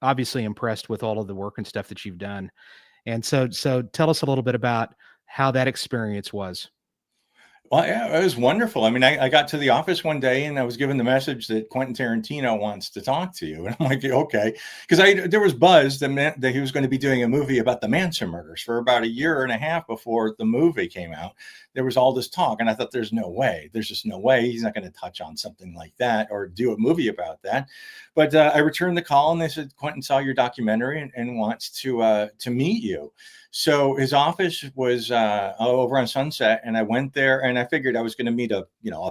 obviously impressed with all of the work and stuff that you've done. And so tell us a little bit about how that experience was. Well, yeah, it was wonderful. I mean, I got to the office one day and I was given the message that Quentin Tarantino wants to talk to you. And I'm like, okay. Because there was buzz that he was going to be doing a movie about the Manson murders for about a year and a half before the movie came out. There was all this talk. And I thought, there's no way. There's just no way. He's not going to touch on something like that or do a movie about that. But I returned the call and they said, Quentin saw your documentary and wants to meet you. So his office was over on Sunset, and I went there, and I figured I was going to meet a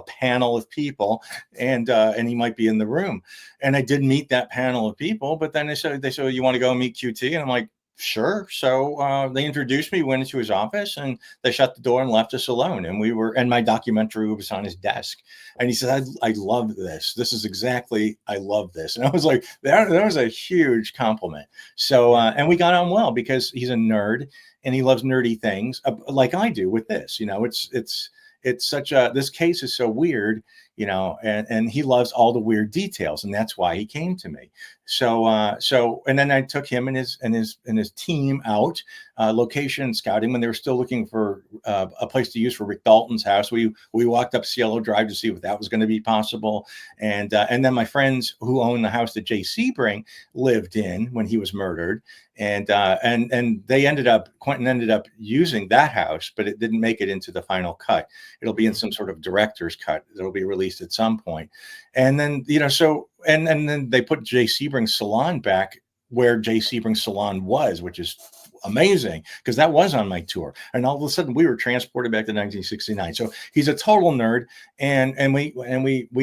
panel of people, and he might be in the room. And I did meet that panel of people, but then they said, you want to go meet QT? And I'm like, sure. So they introduced me, went into his office, and they shut the door and left us alone. And my documentary was on his desk. And he said, I love this. This is exactly, I love this. And I was like, that was a huge compliment. So, and we got on well because he's a nerd and he loves nerdy things like I do with this. It's such this case is so weird, and he loves all the weird details, and that's why he came to me. So and then I took him and his team out location scouting when they were still looking for a place to use for Rick Dalton's house. We walked up Cielo Drive to see if that was going to be possible, and then my friends who own the house that Jay Sebring lived in when he was murdered, and Quentin ended up using that house, but it didn't make it into the final cut. It'll be in some sort of director's cut that'll be released at some point. And then, and then they put Jay Sebring's salon back where Jay Sebring's salon was, which is amazing because that was on my tour. And all of a sudden we were transported back to 1969. So he's a total nerd, and we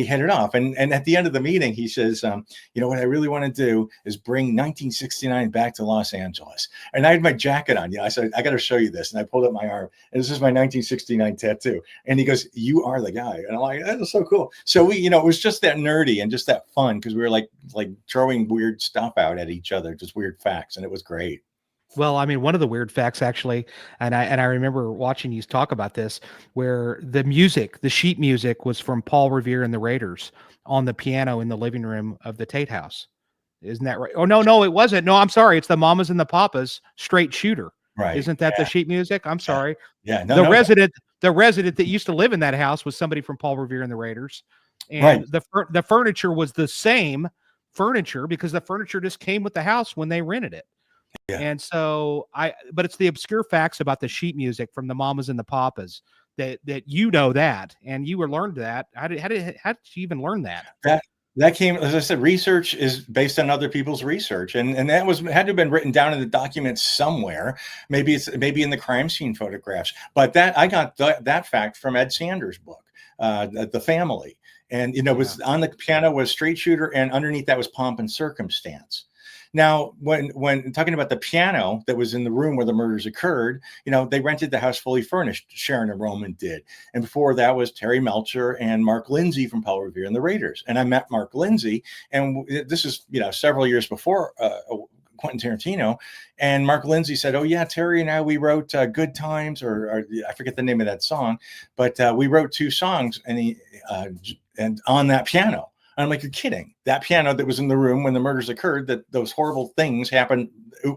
hit it off. And at the end of the meeting, he says, what I really want to do is bring 1969 back to Los Angeles. And I had my jacket on. I said, I got to show you this. And I pulled up my arm, and this is my 1969 tattoo. And he goes, you are the guy. And I'm like, that was so cool. So it was just that nerdy and just that fun because we were like throwing weird stuff out at each other, just weird facts. And it was great. Well, I mean, one of the weird facts actually, and I remember watching you talk about this, where the music, the sheet music, was from Paul Revere and the Raiders on the piano in the living room of the Tate House. Isn't that right? Oh no, it wasn't. No, I'm sorry. It's the Mamas and the Papas, Straight Shooter. Right. Isn't that the sheet music? I'm Yeah. sorry. Yeah. No, The no. resident, the resident that used to live in that house was somebody from Paul Revere and the Raiders, Right. and the furniture was the same furniture because the furniture just came with the house when they rented it. Yeah. And so but it's the obscure facts about the sheet music from the Mamas and the Papas that you know that, and you were learned that. How did you even learn that? That that came, as I said, research is based on other people's research, and that was had to have been written down in the documents somewhere. Maybe in the crime scene photographs, but that I got that fact from Ed Sanders' book, the family, and it was on the piano was Straight Shooter, and underneath that was Pomp and Circumstance. Now, when talking about the piano that was in the room where the murders occurred, they rented the house fully furnished. Sharon and Roman did, and before that was Terry Melcher and Mark Lindsay from Paul Revere and the Raiders. And I met Mark Lindsay, and this is several years before Quentin Tarantino. And Mark Lindsay said, "Oh yeah, Terry and I, we wrote Good Times, or I forget the name of that song, but we wrote 2 songs, and on that piano." I'm like, "You're kidding." That piano that was in the room when the murders occurred, that those horrible things happened,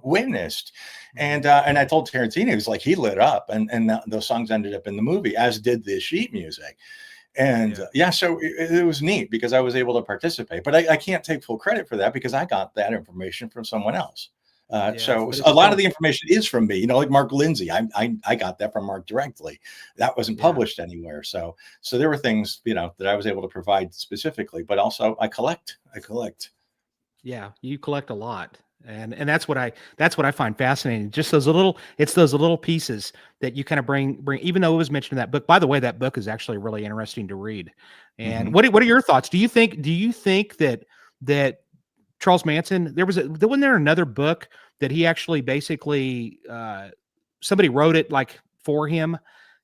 witnessed. And I told Tarantino, he was like, he lit up, and those songs ended up in the movie, as did the sheet music. And so it was neat because I was able to participate, but I can't take full credit for that because I got that information from someone else. So a lot of the information is from me, like Mark Lindsay. I got that from Mark directly. That wasn't published anywhere. So there were things, that I was able to provide specifically, but also I collect. Yeah, you collect a lot. And that's what I find fascinating. Just those little pieces that you kind of bring, even though it was mentioned in that book. By the way, that book is actually really interesting to read. And what are your thoughts? Do you think that Charles Manson, wasn't there another book that he actually basically somebody wrote it like for him,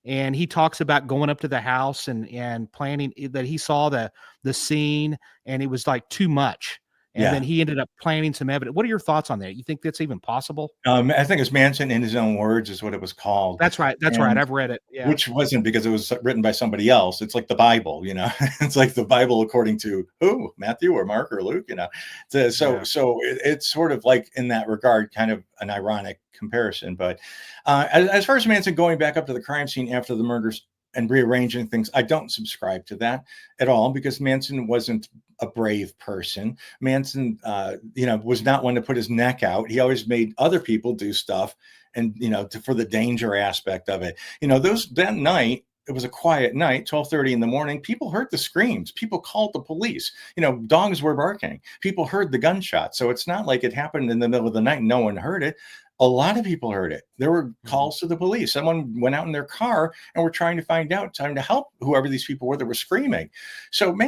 and he talks about going up to the house and planning that he saw the scene and it was like too much. And then he ended up planning some evidence. What are your thoughts on that? You think that's even possible? I think it's Manson in His Own Words is what it was called. That's right. That's right. I've read it. Yeah. Which wasn't because it was written by somebody else. It's like the Bible, it's like the Bible according to who, Matthew or Mark or Luke, So it's sort of like in that regard, kind of an ironic comparison. But as far as Manson going back up to the crime scene after the murders and rearranging things, I don't subscribe to that at all because Manson wasn't a brave person. Manson, was not one to put his neck out. He always made other people do stuff, and for the danger aspect of it. That night, it was a quiet night, 12:30 in the morning. People heard the screams. People called the police. Dogs were barking. People heard the gunshots. So it's not like it happened in the middle of the night and no one heard it. A lot of people heard it. There were calls to the police. Someone went out in their car and were trying to help whoever these people were that were screaming. So I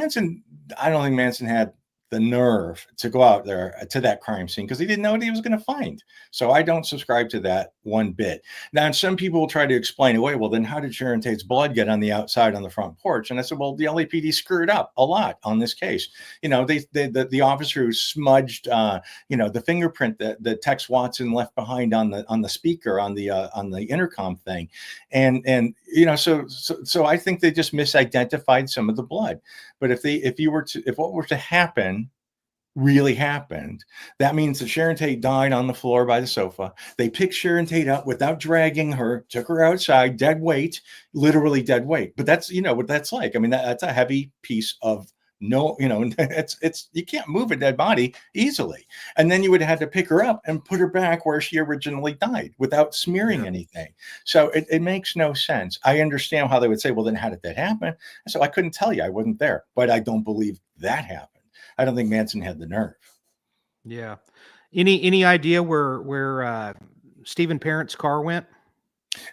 don't think Manson had the nerve to go out there to that crime scene because he didn't know what he was going to find. So I don't subscribe to that one bit. Now, some people will try to explain away, well, then how did Sharon Tate's blood get on the outside on the front porch? And I said, well, the LAPD screwed up a lot on this case. The officer who smudged, the fingerprint that Tex Watson left behind on the speaker on the intercom thing, so I think they just misidentified some of the blood. But if what were to happen really happened, that means that Sharon Tate died on the floor by the sofa. They picked Sharon Tate up without dragging her, took her outside, dead weight, literally dead weight. But that's, what that's like. I mean, that's a heavy piece of it's you can't move a dead body easily. And then you would have had to pick her up and put her back where she originally died without smearing anything. So it makes no sense. I understand how they would say, well, then how did that happen? So I couldn't tell you. I wasn't there, but I don't believe that happened. I don't think Manson had the nerve. Yeah. Any idea where Stephen Parent's car went?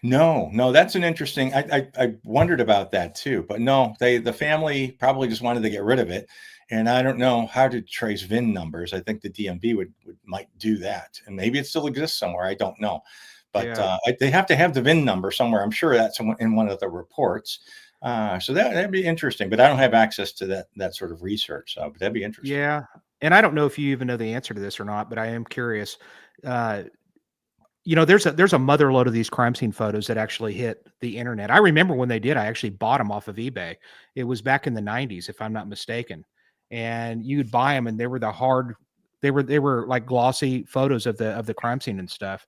No, that's an interesting. I wondered about that too, but no, the family probably just wanted to get rid of it, and I don't know how to trace VIN numbers. I think the DMV might do that, and maybe it still exists somewhere. I don't know, but they have to have the VIN number somewhere. I'm sure that's in one of the reports. So that'd be interesting, but I don't have access to that sort of research. So but that'd be interesting. Yeah, and I don't know if you even know the answer to this or not, but I am curious. there's a mother load of these crime scene photos that actually hit the internet. I remember when they did. I actually bought them off of eBay. It was back in the '90s, if I'm not mistaken. And you'd buy them, and they were they were like glossy photos of the crime scene and stuff.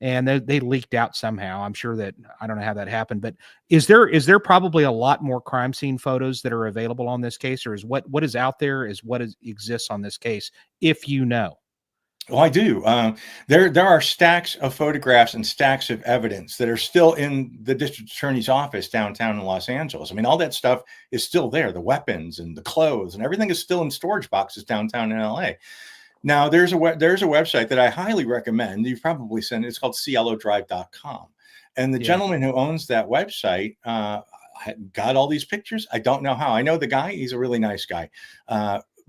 And they leaked out somehow. I'm sure that I don't know how that happened, but is there probably a lot more crime scene photos that are available on this case, or is what is out there is exists on this case, if you know? Oh, I do. There are stacks of photographs and stacks of evidence that are still in the district attorney's office downtown in Los Angeles. I mean, all that stuff is still there. The weapons and the clothes and everything is still in storage boxes downtown in LA. Now, there's a website that I highly recommend. You've probably seen it. It's called cielodrive.com. And the Yeah. gentleman who owns that website got all these pictures. I don't know how. I know the guy. He's a really nice guy.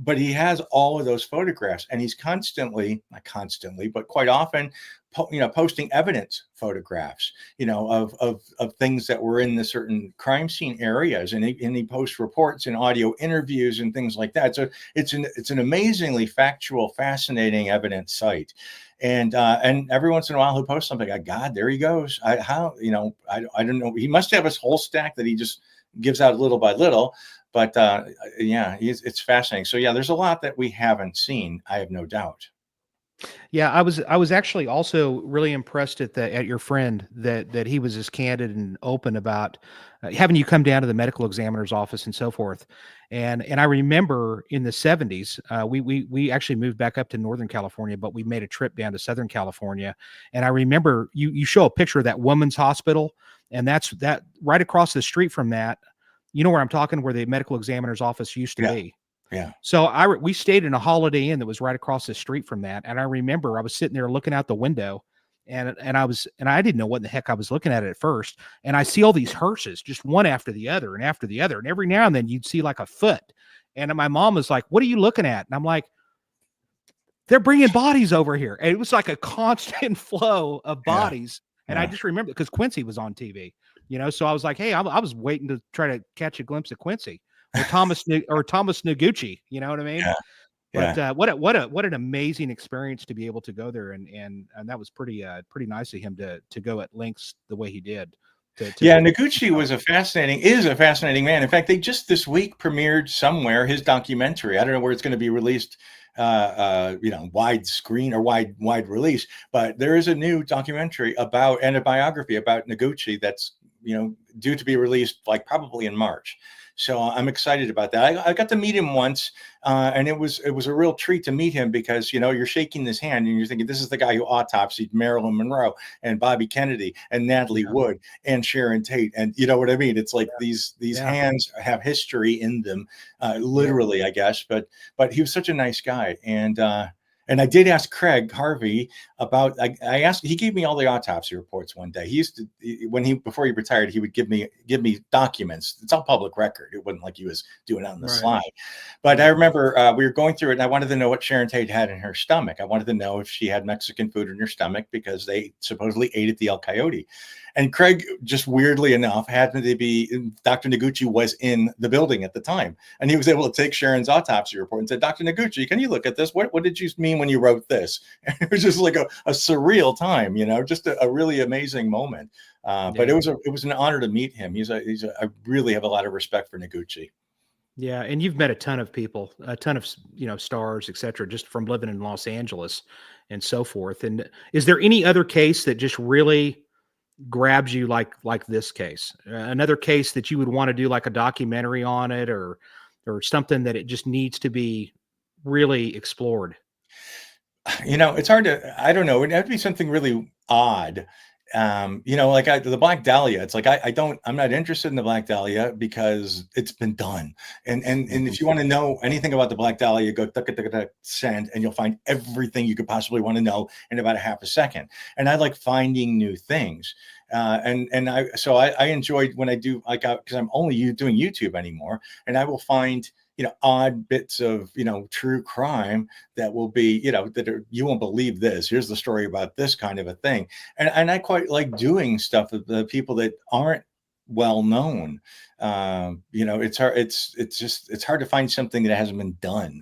But he has all of those photographs, and he's not constantly, but quite often, posting evidence photographs, of things that were in the certain crime scene areas, and he posts reports and audio interviews and things like that. So it's an amazingly factual, fascinating evidence site. And every once in a while he'll post something. God, there he goes. I don't know. He must have his whole stack that he just gives out little by little. But yeah, it's fascinating. So yeah, there's a lot that we haven't seen. I have no doubt. Yeah, I was actually also really impressed at your friend that he was as candid and open about having you come down to the medical examiner's office and so forth. And I remember in the '70s, we actually moved back up to Northern California, but we made a trip down to Southern California. And I remember you show a picture of that woman's hospital, and that's that right across the street from that. You know where I'm talking, where the medical examiner's office used to Yeah, be. yeah. So we stayed in a Holiday Inn that was right across the street from that, and I remember I was sitting there looking out the window, and I didn't know what the heck I was looking at first, and I see all these hearses just one after the other and after the other, and every now and then you'd see like a foot, and my mom was like, "What are you looking at?" And I'm like, "They're bringing bodies over here," and it was like a constant flow of Yeah, bodies, and I yeah. just remember because Quincy was on TV, so I was like, "Hey," I was waiting to try to catch a glimpse of Quincy or Thomas Noguchi, you know what I mean? Yeah, But yeah. what an amazing experience to be able to go there, and that was pretty nice of him to go at lengths the way he did to Yeah, be able to do Noguchi so. is a fascinating man. In fact, they just this week premiered somewhere his documentary. I don't know where it's going to be released, wide screen or wide release, but there is a new documentary and a biography about Noguchi that's due to be released like probably in March. So I'm excited about that. I got to meet him once, and it was a real treat to meet him because you're shaking his hand and you're thinking this is the guy who autopsied Marilyn Monroe and Bobby Kennedy and Natalie Yeah, Wood and Sharon Tate, and you know what I mean. It's like these yeah, hands have history in them, yeah, literally, I guess. But he was such a nice guy, and I did ask Craig Harvey about. I asked. He gave me all the autopsy reports one day. He used to before he retired, he would give me documents. It's all public record. It wasn't like he was doing it on the right, slide. But I right. remember we were going through it, and I wanted to know what Sharon Tate had in her stomach. I wanted to know if she had Mexican food in her stomach because they supposedly ate at the El Coyote. And Craig, just weirdly enough, happened to be Dr. Noguchi was in the building at the time, and he was able to take Sharon's autopsy report and said, "Dr. Noguchi, can you look at this? What did you mean when you wrote this?" And it was just like a surreal time, just a really amazing moment. But Yeah. it was an honor to meet him. I really have a lot of respect for Noguchi. Yeah, and you've met a ton of people, a ton of stars, et cetera, just from living in Los Angeles and so forth. And is there any other case that just really grabs you like this case? Another case that you would want to do like a documentary on it, or something that it just needs to be really explored? It's hard to, I don't know. It'd have to be something really odd. Like the Black Dahlia, it's like, I'm not interested in the Black Dahlia because it's been done. And Mhm. if you want to know anything about the Black Dahlia, go send, and you'll find everything you could possibly want to know in about a half a second. And I like finding new things. I enjoyed when I do because I'm only doing YouTube anymore, and I will find odd bits of true crime that will be you won't believe this. Here's the story about this kind of a thing, and I quite like doing stuff with the people that aren't well known. It's hard. It's hard to find something that hasn't been done.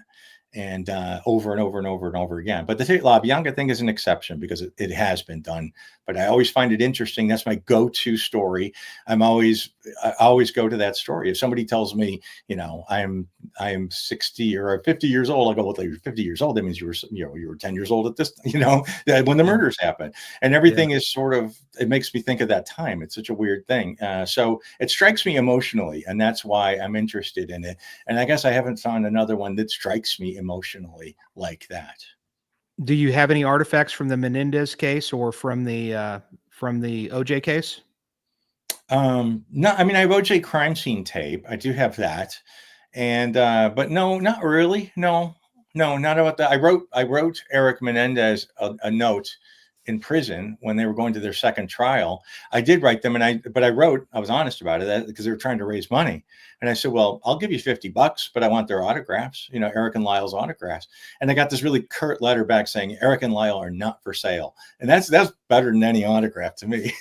and over and over and over and over again. But the La Bianca thing is an exception because it has been done. But I always find it interesting. That's my go-to story. I always go to that story. If somebody tells me, I am 60 or 50 years old, I go, well, you're 50 years old. That means you were 10 years old at this, when the murders happened, and everything is sort of, it makes me think of that time. It's such a weird thing. So it strikes me emotionally, and that's why I'm interested in it. And I guess I haven't found another one that strikes me emotionally like that. Do you have any artifacts from the Menendez case or from the OJ case? No, I mean, I have OJ crime scene tape. I do have that. And but no, not really. No, not about that. I wrote Eric Menendez a note in prison when they were going to their second trial. I did write them, I was honest about it because they were trying to raise money. And I said, well, I'll give you $50, but I want their autographs, Eric and Lyle's autographs. And I got this really curt letter back saying Eric and Lyle are not for sale. And that's better than any autograph to me.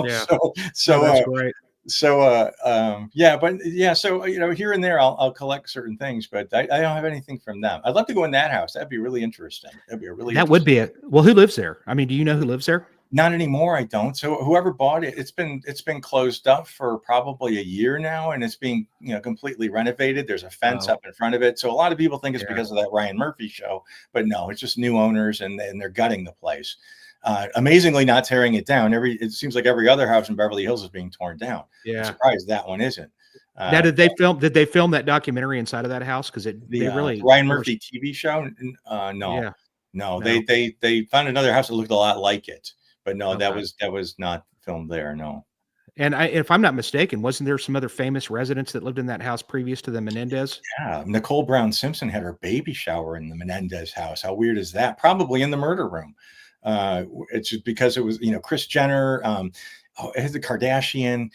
Yeah. So that's great. So here and there I'll collect certain things, but I don't have anything from them. I'd love to go in that house. That'd be really interesting. Well, who lives there? I mean, do you know who lives there? Not anymore. I don't. So whoever bought it, it's been closed up for probably a year now, and it's being completely renovated. There's a fence up in front of it. So a lot of people think it's because of that Ryan Murphy show, but no, it's just new owners and they're gutting the place. Amazingly not tearing it down. It seems like every other house in Beverly Hills is being torn down. Yeah. I'm surprised that one isn't. Now, did they film that documentary inside of that house? Because Ryan Murphy TV show? No. Yeah. No, they found another house that looked a lot like it, but no, that was not filmed there. No. And if I'm not mistaken, wasn't there some other famous residents that lived in that house previous to the Menendez? Yeah, Nicole Brown Simpson had her baby shower in the Menendez house. How weird is that? Probably in the murder room. It's just because it was, Kris Jenner, it has the Kardashian,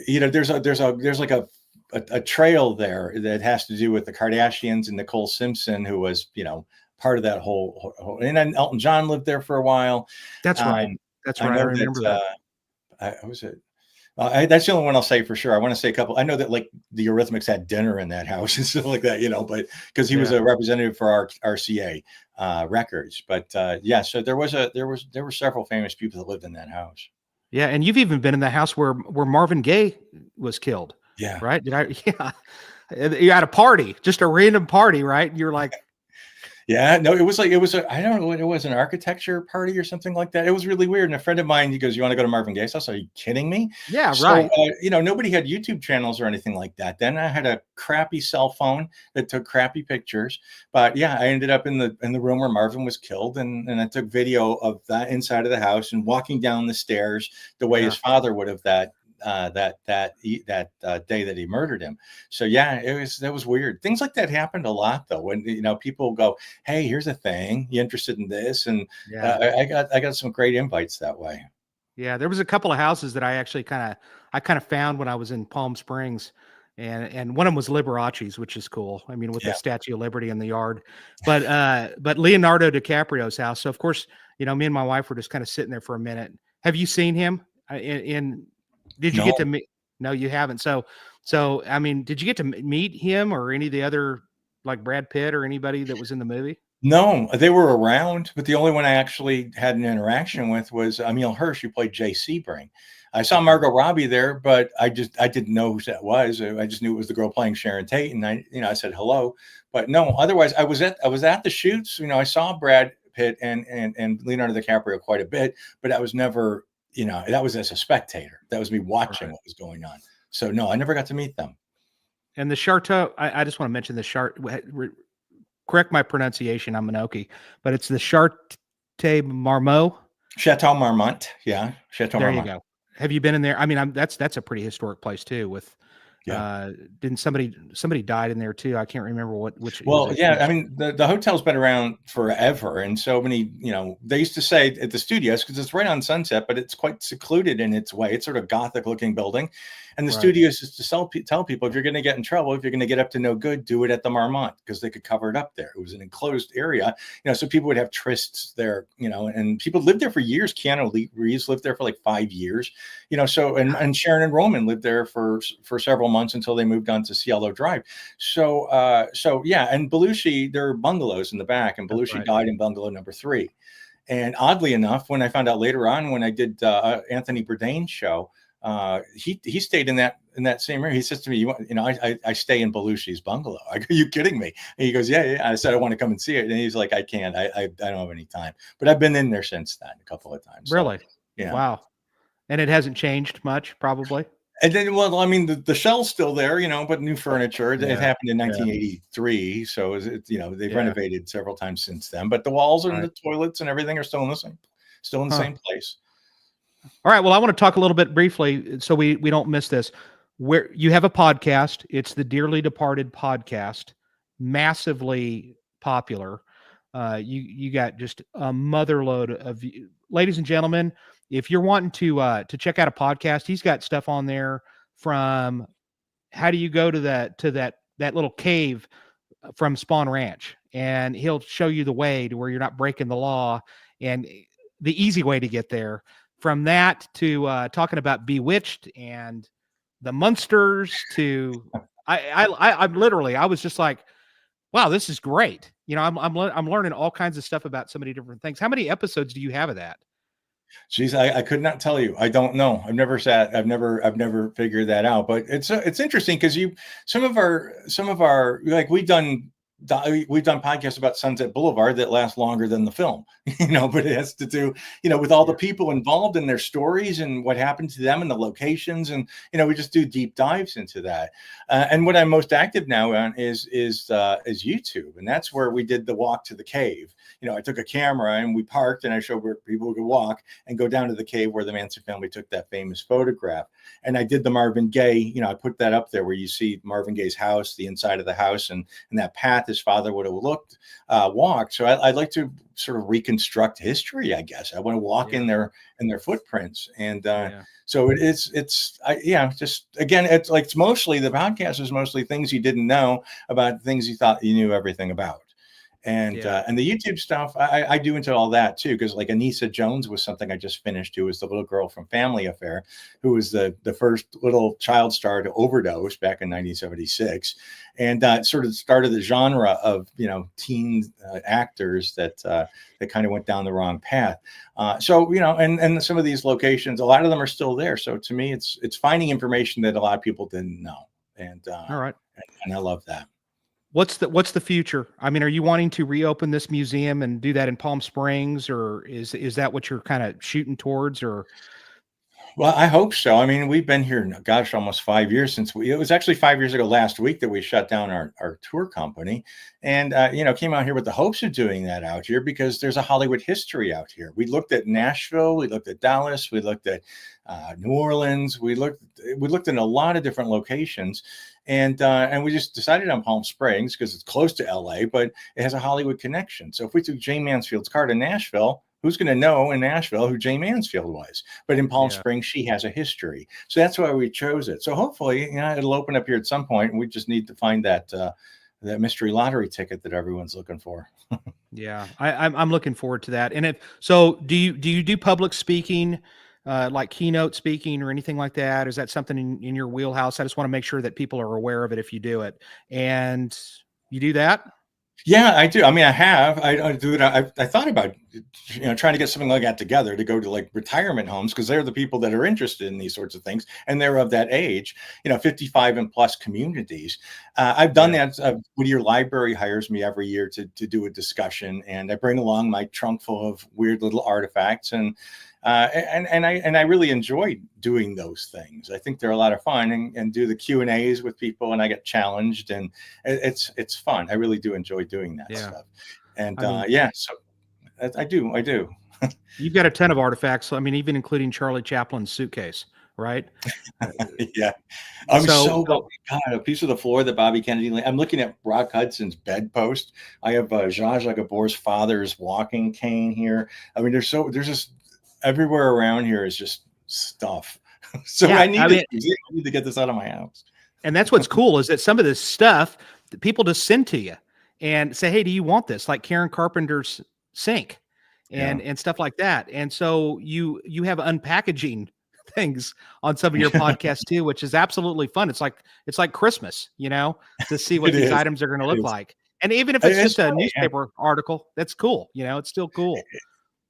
there's like a trail there that has to do with the Kardashians and Nicole Simpson, who was, part of that whole, and then Elton John lived there for a while. That's right. That's right. I remember that. That's the only one I'll say for sure. I want to say a couple. I know that like the Eurythmics had dinner in that house and stuff like that, but because he was a representative for our RCA Records. But so there were several famous people that lived in that house. Yeah, and you've even been in the house where Marvin Gaye was killed. Yeah. Right? Yeah. You had a party, just a random party, right? You're like, yeah, no, it was I don't know what it was, an architecture party or something like that. It was really weird. And a friend of mine, he goes, "You want to go to Marvin Gaye's house?" Are you kidding me? Yeah, right. Nobody had YouTube channels or anything like that. Then I had a crappy cell phone that took crappy pictures. But yeah, I ended up in the room where Marvin was killed, and I took video of that inside of the house and walking down the stairs the way his father would have that day that he murdered him. So yeah, that was weird. Things like that happened a lot though. When people go, "Hey, here's a thing. You interested in this?" And I got some great invites that way. Yeah, there was a couple of houses that I actually kind of found when I was in Palm Springs, and one of them was Liberace's, which is cool. I mean, with the Statue of Liberty in the yard, but Leonardo DiCaprio's house. So of course, me and my wife were just kind of sitting there for a minute. Have you seen him Did you get to meet? No, you haven't. So, I mean, did you get to meet him or any of the other, like Brad Pitt or anybody that was in the movie? No, they were around, but the only one I actually had an interaction with was Emile Hirsch, who played Jay Sebring. I saw Margot Robbie there, but I didn't know who that was. I just knew it was the girl playing Sharon Tate, and I said hello, but no. Otherwise, I was at the shoots. I saw Brad Pitt and Leonardo DiCaprio quite a bit, but I was never. That was as a spectator. That was me watching what was going on. So no, I never got to meet them. And the Chateau, I just want to mention the correct my pronunciation, I'm Minoki, but it's the Chateau Marmont. Chateau Marmont. Yeah. Chateau Marmont. There you go. Have you been in there? I mean, that's a pretty historic place too with, didn't somebody died in there too? I can't remember which. Well, yeah, I mean, the hotel's been around forever, and so many, they used to say at the studios, because it's right on Sunset, but it's quite secluded in its way. It's sort of Gothic looking building, and the studios is to tell people, if you're going to get in trouble, if you're going to get up to no good, do it at the Marmont, because they could cover it up there. It was an enclosed area, so people would have trysts there, and people lived there for years. Keanu Reeves lived there for like 5 years, so and Sharon and Roman lived there for several months until they moved on to Cielo Drive. So, yeah, and Belushi, there are bungalows in the back, and That's Belushi right. died in bungalow number 3. And oddly enough, when I found out later on, when I did Anthony Bourdain's show, he stayed in that same area. He says to me, I stay in Belushi's bungalow. I go, you kidding me? And he goes, yeah. I said, I want to come and see it. And he's like, I can't. I don't have any time. But I've been in there since then a couple of times. Really? So, yeah. Wow. And it hasn't changed much, probably. And then, well, I mean, the shell's still there, but new furniture. Yeah. It happened in 1983, so they've renovated several times since then. But the walls and the toilets and everything are still in the same place. All right. Well, I want to talk a little bit briefly, so we don't miss this. Where you have a podcast, it's the Dearly Departed podcast, massively popular. You got just a motherload of, ladies and gentlemen. If you're wanting to check out a podcast, he's got stuff on there from how do you go to that little cave from Spawn Ranch, and he'll show you the way to where you're not breaking the law and the easy way to get there. From that to talking about Bewitched and the Munsters to I'm literally, I was just like, wow, this is great. I'm learning all kinds of stuff about so many different things. How many episodes do you have of that? Geez, I could not tell you. I don't know. I've never figured that out. But it's interesting because some of our like we've done podcasts about Sunset Boulevard that last longer than the film, but it has to do, with all the people involved in their stories and what happened to them and the locations. And, we just do deep dives into that. And what I'm most active now on is YouTube. And that's where we did the walk to the cave. I took a camera and we parked and I showed where people could walk and go down to the cave where the Manson family took that famous photograph. And I did the Marvin Gaye, I put that up there where you see Marvin Gaye's house, the inside of the house, and that path his father would have walked. So I'd like to sort of reconstruct history, I guess. I want to walk in their footprints. And so it's mostly, the podcast is mostly things you didn't know about things you thought you knew everything about. And the YouTube stuff, I do into all that too, because like Anissa Jones was something I just finished, who was the little girl from Family Affair, who was the first little child star to overdose back in 1976, and sort of started the genre of teen actors that kind of went down the wrong path. So and some of these locations, a lot of them are still there. So to me, it's finding information that a lot of people didn't know, and all right, and I love that. What's the future? I mean, are you wanting to reopen this museum and do that in Palm Springs, or is that what you're kind of shooting towards? Or well, I hope so. I mean, we've been here, gosh, almost 5 years it was actually 5 years ago last week that we shut down our tour company, and came out here with the hopes of doing that out here because there's a Hollywood history out here. We looked at Nashville, we looked at Dallas, we looked at New Orleans, we looked in a lot of different locations. And we just decided on Palm Springs because it's close to LA, but it has a Hollywood connection. So if we took Jayne Mansfield's car to Nashville, who's going to know in Nashville who Jayne Mansfield was? But in Palm Springs, she has a history. So that's why we chose it. So hopefully, it'll open up here at some point. And we just need to find that mystery lottery ticket that everyone's looking for. Yeah, I'm looking forward to that. And do you do public speaking? Like keynote speaking or anything like that? Is that something in your wheelhouse? I just want to make sure that people are aware of it if you do it. And you do that? Yeah, I do. I mean, I do it. I thought about, trying to get something like that together to go to like retirement homes, because they're the people that are interested in these sorts of things. And they're of that age, 55 and plus communities. I've done that. Whittier Library hires me every year to do a discussion, and I bring along my trunk full of weird little artifacts, and I really enjoy doing those things. I think they're a lot of fun, and do the Q&As with people, and I get challenged, and it's fun. I really do enjoy doing that stuff. And so I do. You've got a ton of artifacts. I mean, even including Charlie Chaplin's suitcase, right? Yeah. God, a piece of the floor that Bobby Kennedy. I'm looking at Rock Hudson's bedpost. I have Zsa Zsa Gabor's father's walking cane here. I mean, there's just everywhere around here is just stuff. So I need to get this out of my house. And that's what's cool, is that some of this stuff that people just send to you and say, hey, do you want this? Like Karen Carpenter's sink and stuff like that. And so you have unpackaging things on some of your podcasts too, which is absolutely fun. It's like Christmas, to see what It these is. items are going to It look is. like. And even if it's It's just a funny. newspaper article, that's cool. It's still cool.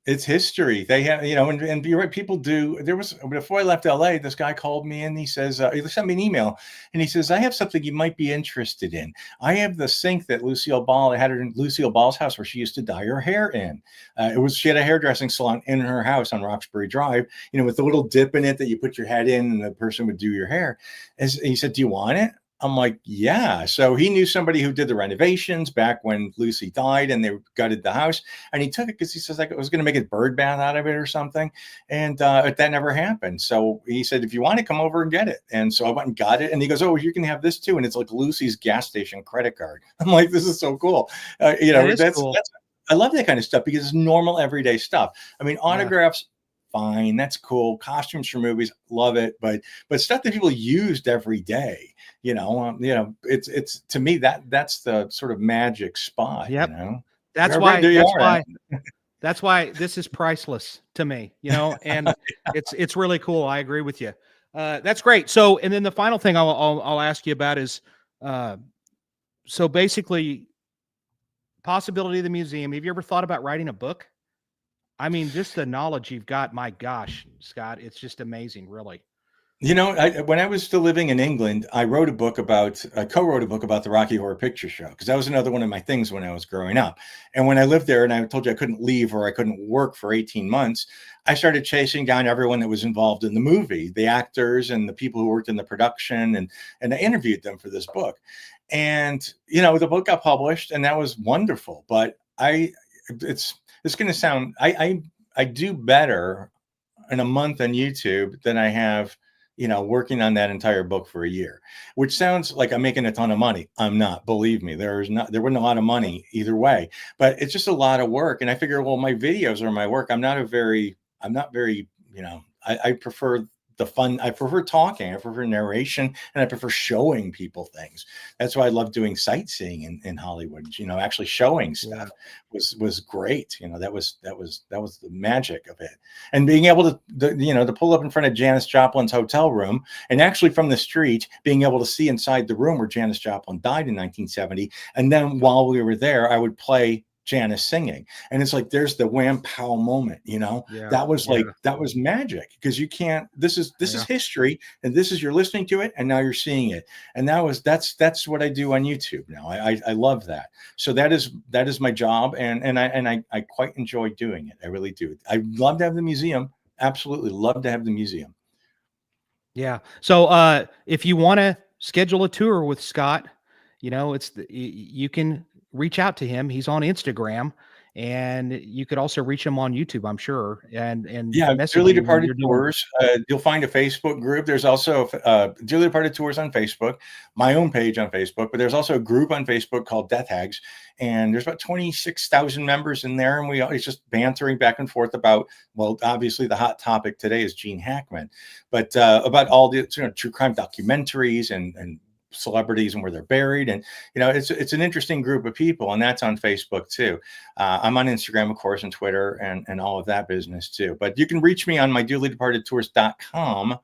It's history. They have, and you're right. People do. There was, before I left LA, this guy called me and he says, he sent me an email and he says, I have something you might be interested in. I have the sink that Lucille Ball had in Lucille Ball's house where she used to dye her hair in. She had a hairdressing salon in her house on Roxbury Drive, with the little dip in it that you put your head in and the person would do your hair. And he said, do you want it? I'm like, yeah. So he knew somebody who did the renovations back when Lucy died and they gutted the house. And he took it because he says like, I was going to make a bird bath out of it or something. And that never happened. So he said, if you want to come over and get it. And so I went and got it. And he goes, oh, you can have this too. And it's like Lucy's gas station credit card. I'm like, this is so cool. That's cool. I love that kind of stuff because it's normal everyday stuff. I mean, autographs. Yeah. Fine, that's cool. Costumes for movies, love it. But stuff that people used every day, it's to me that's the sort of magic spot. Yep. That's that's why this is priceless to me. And it's really cool. I agree with you. That's great. So, and then the final thing I'll ask you about is, so basically, possibility of the museum. Have you ever thought about writing a book? I mean, just the knowledge you've got, my gosh, Scott, it's just amazing, really. When I was still living in England, I co-wrote a book about the Rocky Horror Picture Show, because that was another one of my things when I was growing up. And when I lived there and I told you I couldn't leave or I couldn't work for 18 months, I started chasing down everyone that was involved in the movie, the actors and the people who worked in the production. And I interviewed them for this book. And, the book got published and that was wonderful. But it's going to sound, I do better in a month on YouTube than I have, working on that entire book for a year, which sounds like I'm making a ton of money. I'm not, believe me, there wasn't a lot of money either way, but it's just a lot of work. And I figure, well, my videos are my work. I'm not very, I prefer the fun. I prefer talking, I prefer narration, and I prefer showing people things. That's why I love doing sightseeing in Hollywood. Actually showing stuff was great. That was the magic of it. And being able to pull up in front of Janis Joplin's hotel room and actually from the street being able to see inside the room where Janis Joplin died in 1970. And then while we were there, I would play Janis singing, and it's like there's the wham pow moment. That was magic, because you can't, this is history, and this is, you're listening to it and now you're seeing it. And that's what I do on YouTube now. I love that. So that is my job, and I quite enjoy doing it. I really do. I love to have the museum. Absolutely love to have the museum. Yeah. So if you want to schedule a tour with Scott, you can reach out to him. He's on Instagram, and you could also reach him on YouTube, I'm sure. And Dearly Departed Tours. You'll find a Facebook group. There's also Dearly Departed Tours on Facebook, my own page on Facebook, but there's also a group on Facebook called Death Hags, and there's about 26,000 members in there, and we always just bantering back and forth about, well, obviously the hot topic today is Gene Hackman, but about all the true crime documentaries and celebrities and where they're buried. And it's an interesting group of people, and that's on Facebook too. I'm on Instagram, of course, and Twitter and all of that business too. But you can reach me on my dearlydepartedtours.com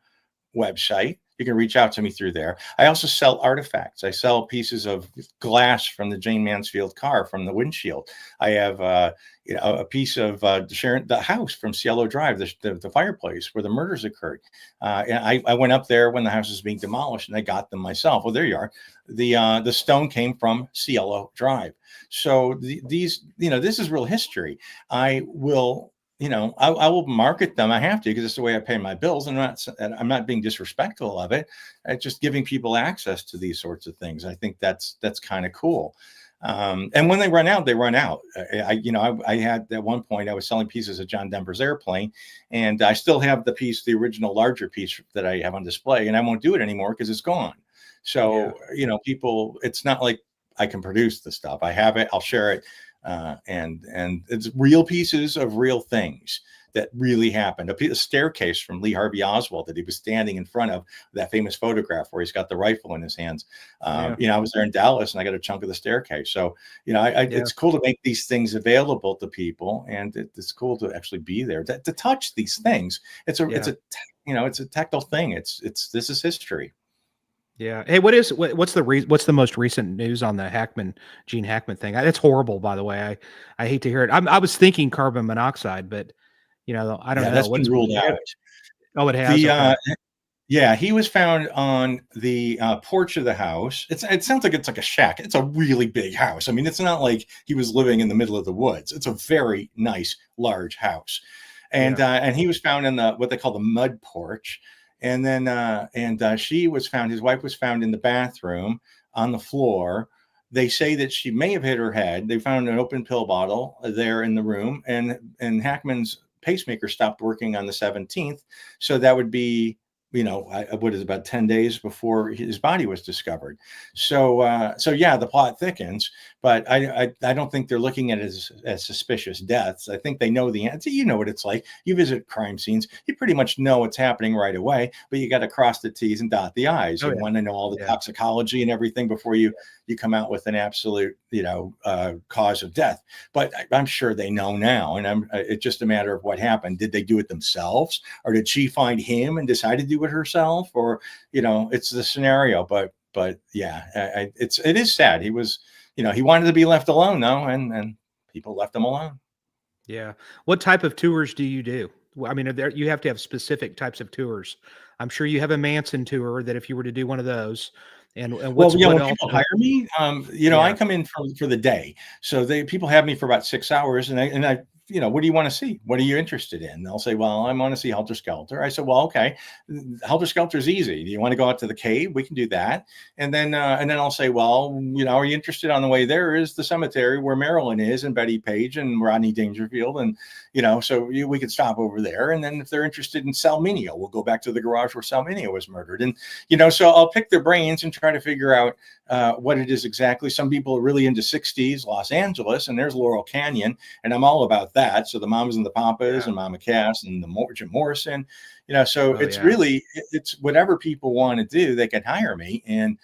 website. You can reach out to me through there. I also sell artifacts. I sell pieces of glass from the Jane Mansfield car, from the windshield. I have a piece of the house from Cielo Drive, the fireplace where the murders occurred. And I went up there when the house was being demolished, and I got them myself. Well, there you are. The stone came from Cielo Drive. So this is real history. I will market them. I have to, because it's the way I pay my bills, and I'm not being disrespectful of it. It's just giving people access to these sorts of things. I think that's kind of cool. And when they run out, they run out. I had at one point, I was selling pieces of John Denver's airplane, and I still have the original larger piece that I have on display, and I won't do it anymore because it's gone. So, people, it's not like I can produce the stuff. I have it, I'll share it. And it's real pieces of real things that really happened. A staircase from Lee Harvey Oswald that he was standing in front of, that famous photograph where he's got the rifle in his hands. I was there in Dallas, and I got a chunk of the staircase. So, it's cool to make these things available to people, and it's cool to actually be there to touch these things. It's a it's a tactile thing. This is history. Yeah. Hey, what's the most recent news on the Gene Hackman thing? It's horrible, by the way. I hate to hear it. I was thinking carbon monoxide, but I don't Yeah, know that's been ruled out. Oh, it has. The Okay. Yeah, he was found on the porch of the house. It sounds like it's like a shack. It's a really big house. I mean, it's not like he was living in the middle of the woods. It's a very nice, large house, Yeah. And he was found in the what they call the mud porch, and then his wife was found in the bathroom on the floor. They say that she may have hit her head. They found an open pill bottle there in the room, and Hackman's pacemaker stopped working on the 17th, so that would be what is about 10 days before his body was discovered. So yeah, the plot thickens, but I don't think they're looking at it as suspicious deaths. I think they know the answer. You know what it's like. You visit crime scenes, you pretty much know what's happening right away, but you got to cross the T's and dot the I's. Oh, You yeah. want to know all the Yeah. toxicology and everything before you come out with an absolute, cause of death. But I'm sure they know now, and it's just a matter of what happened. Did they do it themselves, or did she find him and decide to do it herself? Or it's the scenario. But yeah, it is sad. He was, he wanted to be left alone though, and people left him alone. Yeah. What type of tours do you do? I mean, you have to have specific types of tours. I'm sure you have a Manson tour that if you were to do one of those, and Well, what when else? people hire me, I come in for the day. So people have me for about 6 hours, and I what do you want to see? What are you interested in? They'll say, well, I want to see Helter Skelter. I said, well, okay, Helter Skelter is easy. Do you want to go out to the cave? We can do that. And then I'll say, well, are you interested? On the way there is the cemetery where Marilyn is, and Betty Page and Rodney Dangerfield, and so we could stop over there. And then if they're interested in Salminio, we'll go back to the garage where Salminio was murdered. And so I'll pick their brains and try to figure out what it is exactly. Some people are really into 60s Los Angeles, and there's Laurel Canyon, and I'm all about that. So the Mamas and the Papas, and Mama Cass and Jim Morrison, so really, it's whatever people want to do, they can hire me, and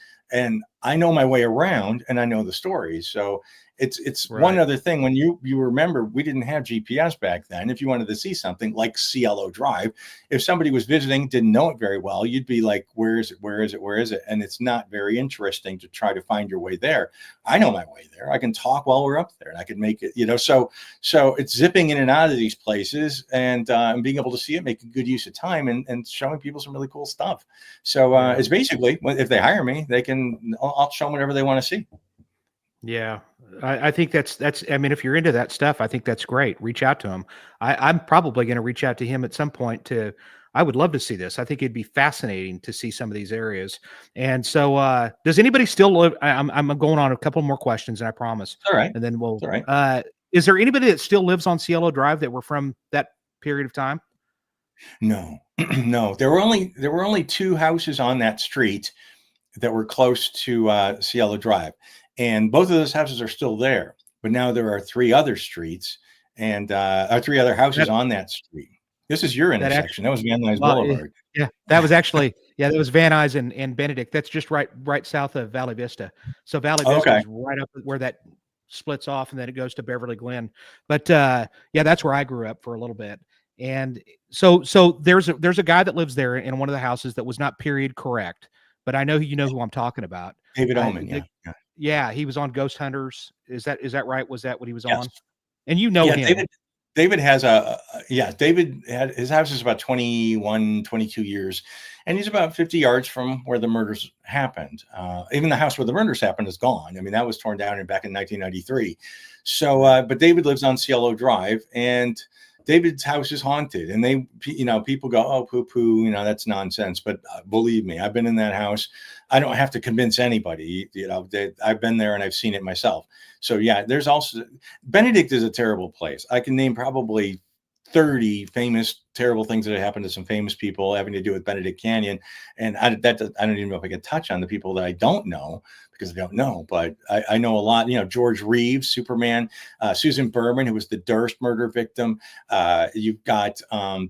I know my way around, and I know the stories. So it's right. One other thing, when you remember, we didn't have GPS back then. If you wanted to see something like Cielo Drive, if somebody was visiting, didn't know it very well, you'd be like, where is it? And it's not very interesting to try to find your way there. I know my way there. I can talk while we're up there, and I can make it, so it's zipping in and out of these places, and being able to see it, making good use of time, and showing people some really cool stuff. So it's basically, if they hire me, I'll show them whatever they want to see. Yeah, I think that's. I mean, if you're into that stuff, I think that's great. Reach out to him. I'm probably going to reach out to him at some point. I would love to see this. I think it'd be fascinating to see some of these areas. And so, does anybody still live? I'm going on a couple more questions, and I promise. All right. And then we'll. All right. Is there anybody that still lives on Cielo Drive that were from that period of time? No, no. There were only two houses on that street that were close to Cielo Drive. And both of those houses are still there, but now there are three other streets and three other houses on that street. This is your intersection. That was Van Nuys Boulevard. Yeah, that was actually that was Van Nuys and Benedict. That's just right south of Valley Vista. So Valley Vista is right up where that splits off, and then it goes to Beverly Glen. But yeah, that's where I grew up for a little bit. And so there's a guy that lives there in one of the houses that was not period correct, but I know who I'm talking about. David Oman. Yeah. Yeah, he was on Ghost Hunters. Is that right? Was that what he was on? And him. David has David had his house is about 21, 22 years, and he's about 50 yards from where the murders happened. Even the house where the murders happened is gone. I mean, that was torn down back in 1993. So, but David lives on Cielo Drive, and David's house is haunted, and people go, oh, poo, that's nonsense. But believe me, I've been in that house. I don't have to convince anybody. I've been there and I've seen it myself. So yeah, there's also Benedict is a terrible place. I can name probably 30 famous terrible things that have happened to some famous people having to do with Benedict Canyon, and I don't even know if I can touch on the people that I don't know, because I don't know, but I know a lot. George Reeves, Superman, Susan Berman, who was the Durst murder victim. You've got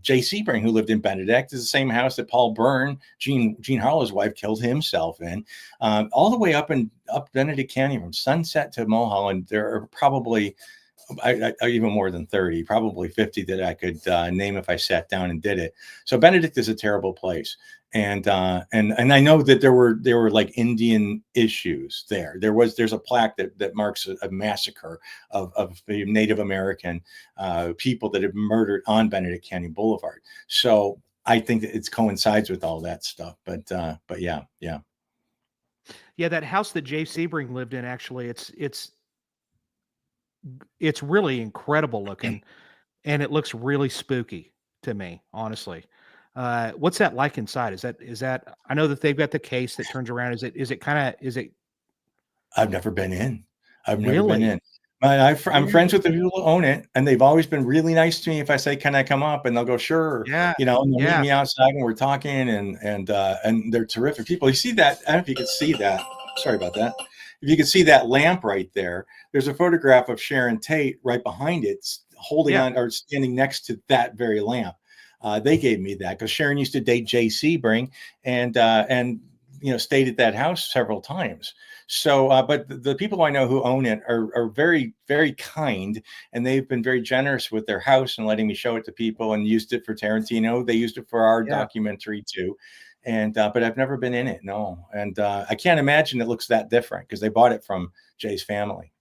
Jay Sebring, who lived in Benedict. It's the same house that Paul Byrne, Jean Harlow's wife, killed himself in. All the way up Benedict Canyon from Sunset to Mulholland, there are probably even more than 30, probably 50 that I could name if I sat down and did it. So Benedict is a terrible place. And I know that there were like Indian issues there. There's a plaque that marks a massacre of the Native American people that have murdered on Benedict Canyon Boulevard. So I think that it coincides with all that stuff. But yeah. Yeah, that house that Jay Sebring lived in, actually, it's really incredible looking, and it looks really spooky to me, honestly. What's that like inside? Is that I know that they've got the case that turns around. Is it I've never been in. I've never been really? in. I'm friends with the people who own it, and they've always been really nice to me if I say, "Can I come up?" And they'll go, "Sure." Yeah, And they'll meet yeah, me outside and we're talking, and they're terrific people. You see that? I don't know if you can see that. Sorry about that. If you can see that lamp right there, there's a photograph of Sharon Tate right behind it, holding yeah, on or standing next to that very lamp. They gave me that because Sharon used to date Jay Sebring, and stayed at that house several times. So, but the people I know who own it are very, very kind, and they've been very generous with their house and letting me show it to people, and used it for Tarantino. They used it for our yeah, documentary too. And but I've never been in it, no. And I can't imagine it looks that different because they bought it from Jay's family.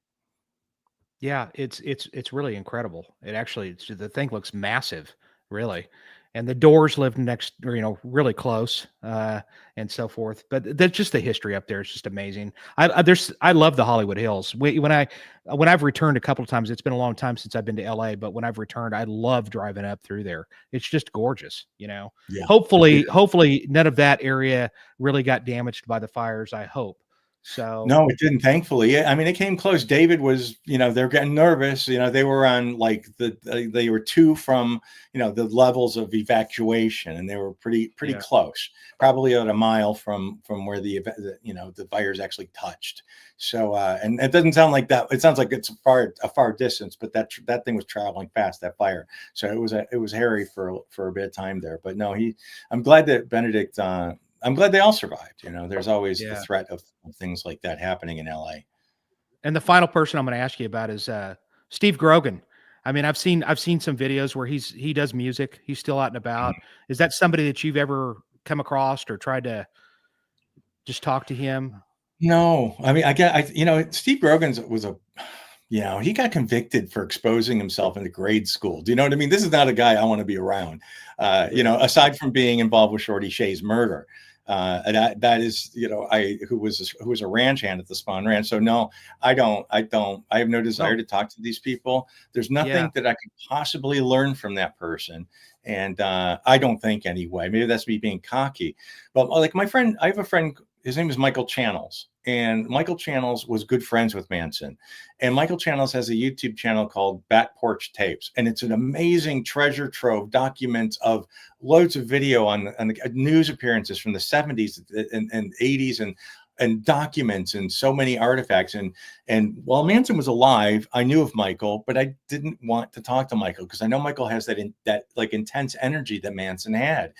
yeah. It's really incredible. The thing looks massive, really, and the Doors lived next, or really close, and so forth. But that's just the history up there. It's just amazing. I love the Hollywood Hills. When I've returned a couple of times, it's been a long time since I've been to LA, but when I've returned, I love driving up through there. It's just gorgeous. Yeah. Hopefully none of that area really got damaged by the fires. I hope so. No, it didn't, thankfully. Yeah, I mean, it came close. David was, they're getting nervous. They were on like they were two from, the levels of evacuation, and they were pretty Yeah. close, probably about a mile from where the fires actually touched. So, and it doesn't sound like that. It sounds like it's a far distance, but that thing was traveling fast, that fire. So it was hairy for a bit of time there. But no, I'm glad that Benedict. I'm glad they all survived. There's always the Yeah. threat of things like that happening in LA. And the final person I'm going to ask you about is Steve Grogan. I mean, I've seen some videos where he does music. He's still out and about. Is that somebody that you've ever come across or tried to just talk to him? No, I mean, Steve Rogan's was he got convicted for exposing himself in the grade school. Do you know what I mean? This is not a guy I want to be around. Aside from being involved with Shorty Shea's murder, and that is, who was a ranch hand at the Spawn Ranch. So no, I have no desire to talk to these people. There's nothing that I could possibly learn from that person. And I don't think anyway. Maybe that's me being cocky. But like I have a friend. His name is Michael Channels, and Michael Channels was good friends with Manson. And Michael Channels has a YouTube channel called Back Porch Tapes, and it's an amazing treasure trove documents of loads of video on the news appearances from the 70s and 80s and documents and so many artifacts. And while Manson was alive, I knew of Michael, but I didn't want to talk to Michael because I know Michael has that like intense energy that Manson had.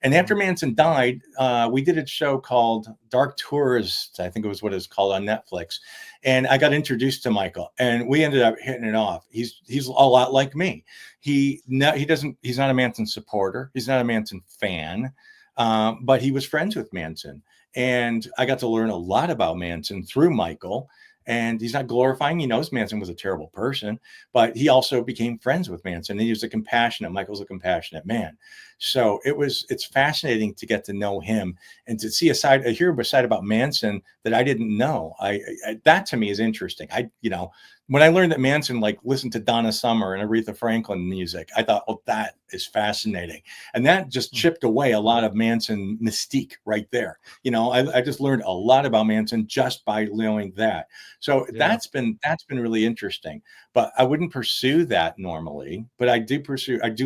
And after Manson died, we did a show called Dark Tourists. I think it was what it was called on Netflix. And I got introduced to Michael, and we ended up hitting it off. He's a lot like me. He's not a Manson supporter. He's not a Manson fan, but he was friends with Manson. And I got to learn a lot about Manson through Michael. And he's not glorifying. He knows Manson was a terrible person, but he also became friends with Manson. And Michael's a compassionate man. So it's fascinating to get to know him and to hear a side about Manson that I didn't know. That to me is interesting. When I learned that Manson listened to Donna Summer and Aretha Franklin music, I thought, oh, that is fascinating. And that just chipped away a lot of Manson mystique right there. I just learned a lot about Manson just by knowing that. So that's been really interesting. But I wouldn't pursue that normally. But I do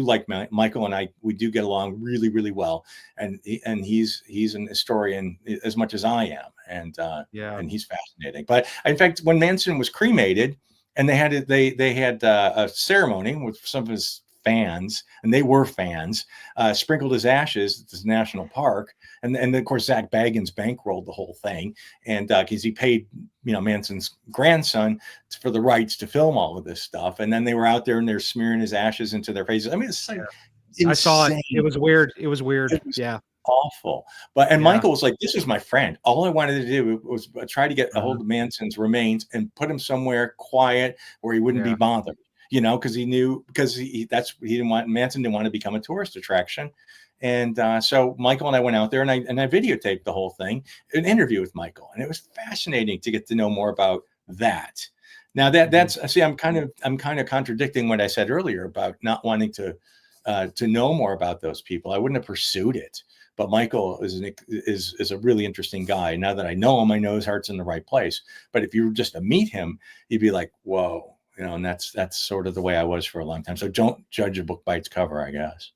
like Michael, and we do get along really, really well. And he's an historian as much as I am. And he's fascinating. But in fact, when Manson was cremated, and they had a ceremony with some of his fans, and they were fans, sprinkled his ashes at this national park. And then, of course, Zach Baggins bankrolled the whole thing. And because he paid, Manson's grandson for the rights to film all of this stuff. And then they were out there and they're smearing his ashes into their faces. I mean, it's like, I saw it. It was weird. It was yeah. Awful. But Michael was like, this is my friend. All I wanted to do was try to get a hold of Manson's remains and put him somewhere quiet where he wouldn't be bothered, because he knew, Manson didn't want to become a tourist attraction. And so Michael and I went out there and I videotaped the whole thing, an interview with Michael. And it was fascinating to get to know more about that. Now that's I'm kind of contradicting what I said earlier about not wanting to know more about those people. I wouldn't have pursued it. But Michael is a really interesting guy. Now that I know him, I know his heart's in the right place. But if you were just to meet him, you'd be like, whoa, and that's sort of the way I was for a long time. So don't judge a book by its cover, I guess.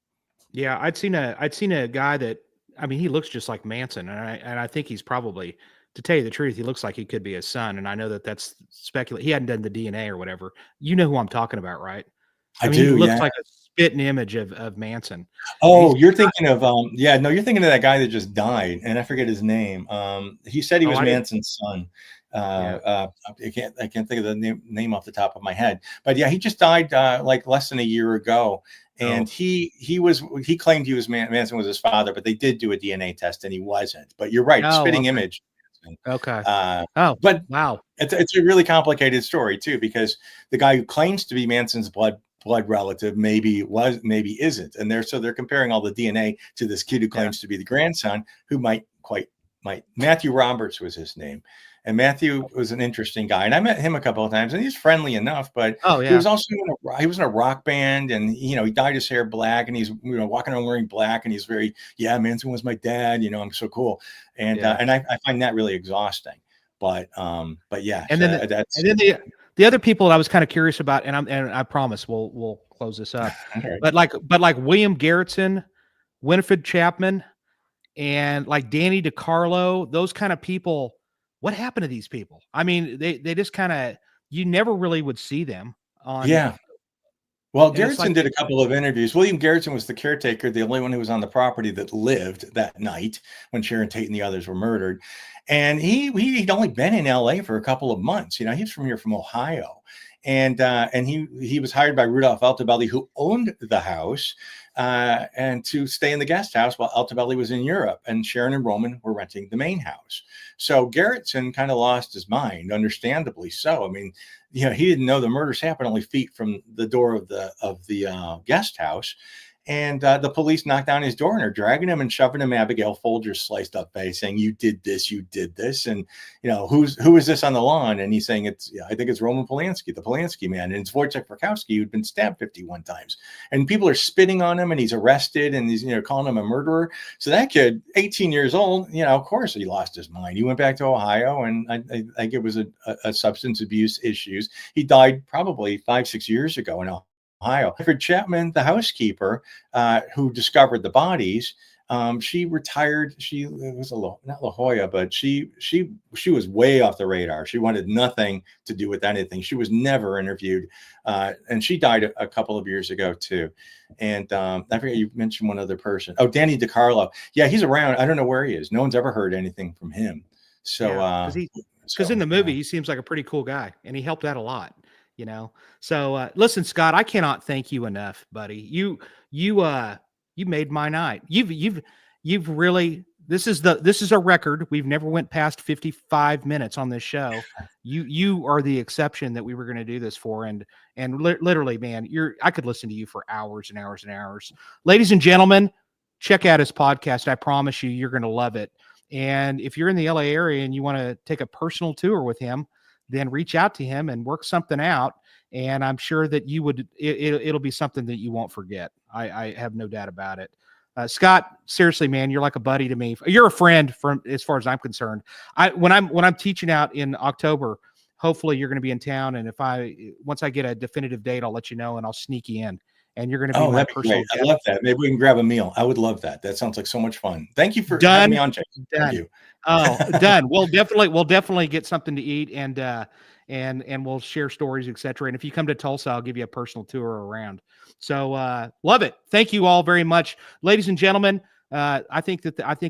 Yeah, I'd seen a guy that, I mean, he looks just like Manson, and I think he's probably, to tell you the truth, he looks like he could be his son. And I know that that's speculate. He hadn't done the DNA or whatever. You know who I'm talking about, right? I mean, do. He looks like a spitting image of Manson. Oh, you're thinking of you're thinking of that guy that just died, and I forget his name. He said he was Manson's son. I can't think of the name off the top of my head, but yeah, he just died like less than a year ago. And he claimed he was Manson was his father, but they did do a DNA test and he wasn't. But you're right, spitting image. Okay. But wow, it's a really complicated story too, because the guy who claims to be Manson's blood relative maybe isn't, and they're comparing all the DNA to this kid who claims to be the grandson, who might Matthew Roberts was his name. And Matthew was an interesting guy, and I met him a couple of times, and he's friendly enough. But he was also he was in a rock band, and he dyed his hair black, and he's walking around wearing black, and he's very Manson was my dad, I'm so cool, and I find that really exhausting. But yeah, and then the other people that I was kind of curious about, and I promise we'll close this up, okay. but like William Garretson, Winifred Chapman, and like Danny DiCarlo, those kind of people. What happened to these people? I mean, they just kind of, you never really would see them on. Yeah. Well, Garretson did a couple of interviews. William Garretson was the caretaker, the only one who was on the property that lived that night when Sharon Tate and the others were murdered. And he'd only been in LA for a couple of months. He's from Ohio. And he was hired by Rudolph Altobelli, who owned the house, and to stay in the guest house while Altobelli was in Europe, and Sharon and Roman were renting the main house. So Garretson kind of lost his mind, understandably so. I mean, he didn't know the murders happened only feet from the door of the guest house. And the police knocked down his door and are dragging him and shoving him Abigail Folger's sliced up face, saying, you did this. And, who is this on the lawn? And he's saying, I think it's Roman Polanski, the Polanski man. And it's Wojciech Frykowski, who'd been stabbed 51 times. And people are spitting on him, and he's arrested, and he's, calling him a murderer. So that kid, 18 years old, of course he lost his mind. He went back to Ohio, and I think it was a substance abuse issues. He died probably 5-6 years ago in Ohio. Winifred Chapman, the housekeeper, who discovered the bodies, she retired. She was not La Jolla, but she was way off the radar. She wanted nothing to do with anything. She was never interviewed, and she died a couple of years ago too. And I forget, you mentioned one other person. Oh, Danny DiCarlo. Yeah, he's around. I don't know where he is. No one's ever heard anything from him. So because in the movie he seems like a pretty cool guy, and he helped out a lot. So listen, Scott, I cannot thank you enough, buddy. You made my night. You've really, this is a record. We've never went past 55 minutes on this show. You are the exception that we were going to do this for. And literally, man, I could listen to you for hours and hours and hours. Ladies and gentlemen, check out his podcast. I promise you're going to love it. And if you're in the LA area and you want to take a personal tour with him, then reach out to him and work something out. And I'm sure that you would, it'll be something that you won't forget. I have no doubt about it. Scott, seriously, man, you're like a buddy to me. You're a friend from as far as I'm concerned. When I'm teaching out in October, hopefully you're going to be in town. And once I get a definitive date, I'll let you know and I'll sneak you in. And you're going to be my personal guest. I love that. Maybe we can grab a meal. I would love that. That sounds like so much fun. Thank you for having me on, Jake. Thank you. Oh, done. We'll definitely get something to eat, and and we'll share stories, etc. And if you come to Tulsa, I'll give you a personal tour around. So love it. Thank you all very much, ladies and gentlemen. I think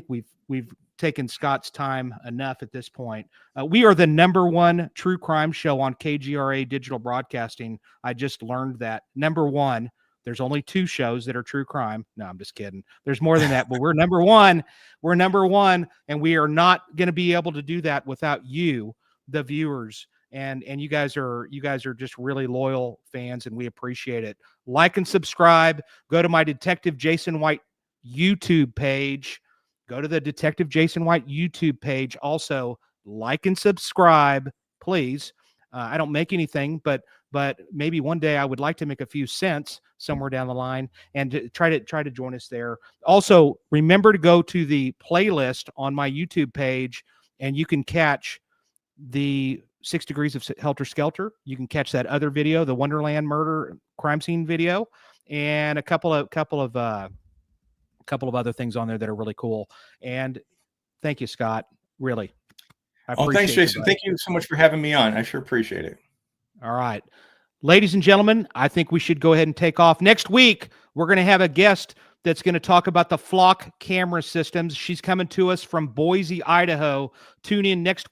we've taken Scott's time enough at this point. We are the #1 true crime show on KGRA Digital Broadcasting. I just learned that. #1. There's only 2 shows that are true crime. No, I'm just kidding. There's more than that, but we're #1. We're #1, and we are not going to be able to do that without you, the viewers. And you guys are just really loyal fans, and we appreciate it. Like and subscribe. Go to my Detective Jason White YouTube page. Go to the Detective Jason White YouTube page. Also, like and subscribe, please. I don't make anything, but maybe one day I would like to make a few cents somewhere down the line, and to try to join us there. Also, remember to go to the playlist on my YouTube page, and you can catch the 6 Degrees of Helter Skelter. You can catch that other video, the Wonderland murder crime scene video, and a couple of other things on there that are really cool. And thank you, Scott. Really. Thanks, Jason. Thank you so much for having me on. I sure appreciate it. All right. Ladies and gentlemen, I think we should go ahead and take off. Next week, we're going to have a guest that's going to talk about the Flock camera systems. She's coming to us from Boise, Idaho. Tune in next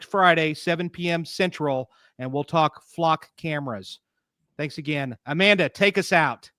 Friday, 7 p.m. Central, and we'll talk Flock cameras. Thanks again. Amanda, take us out.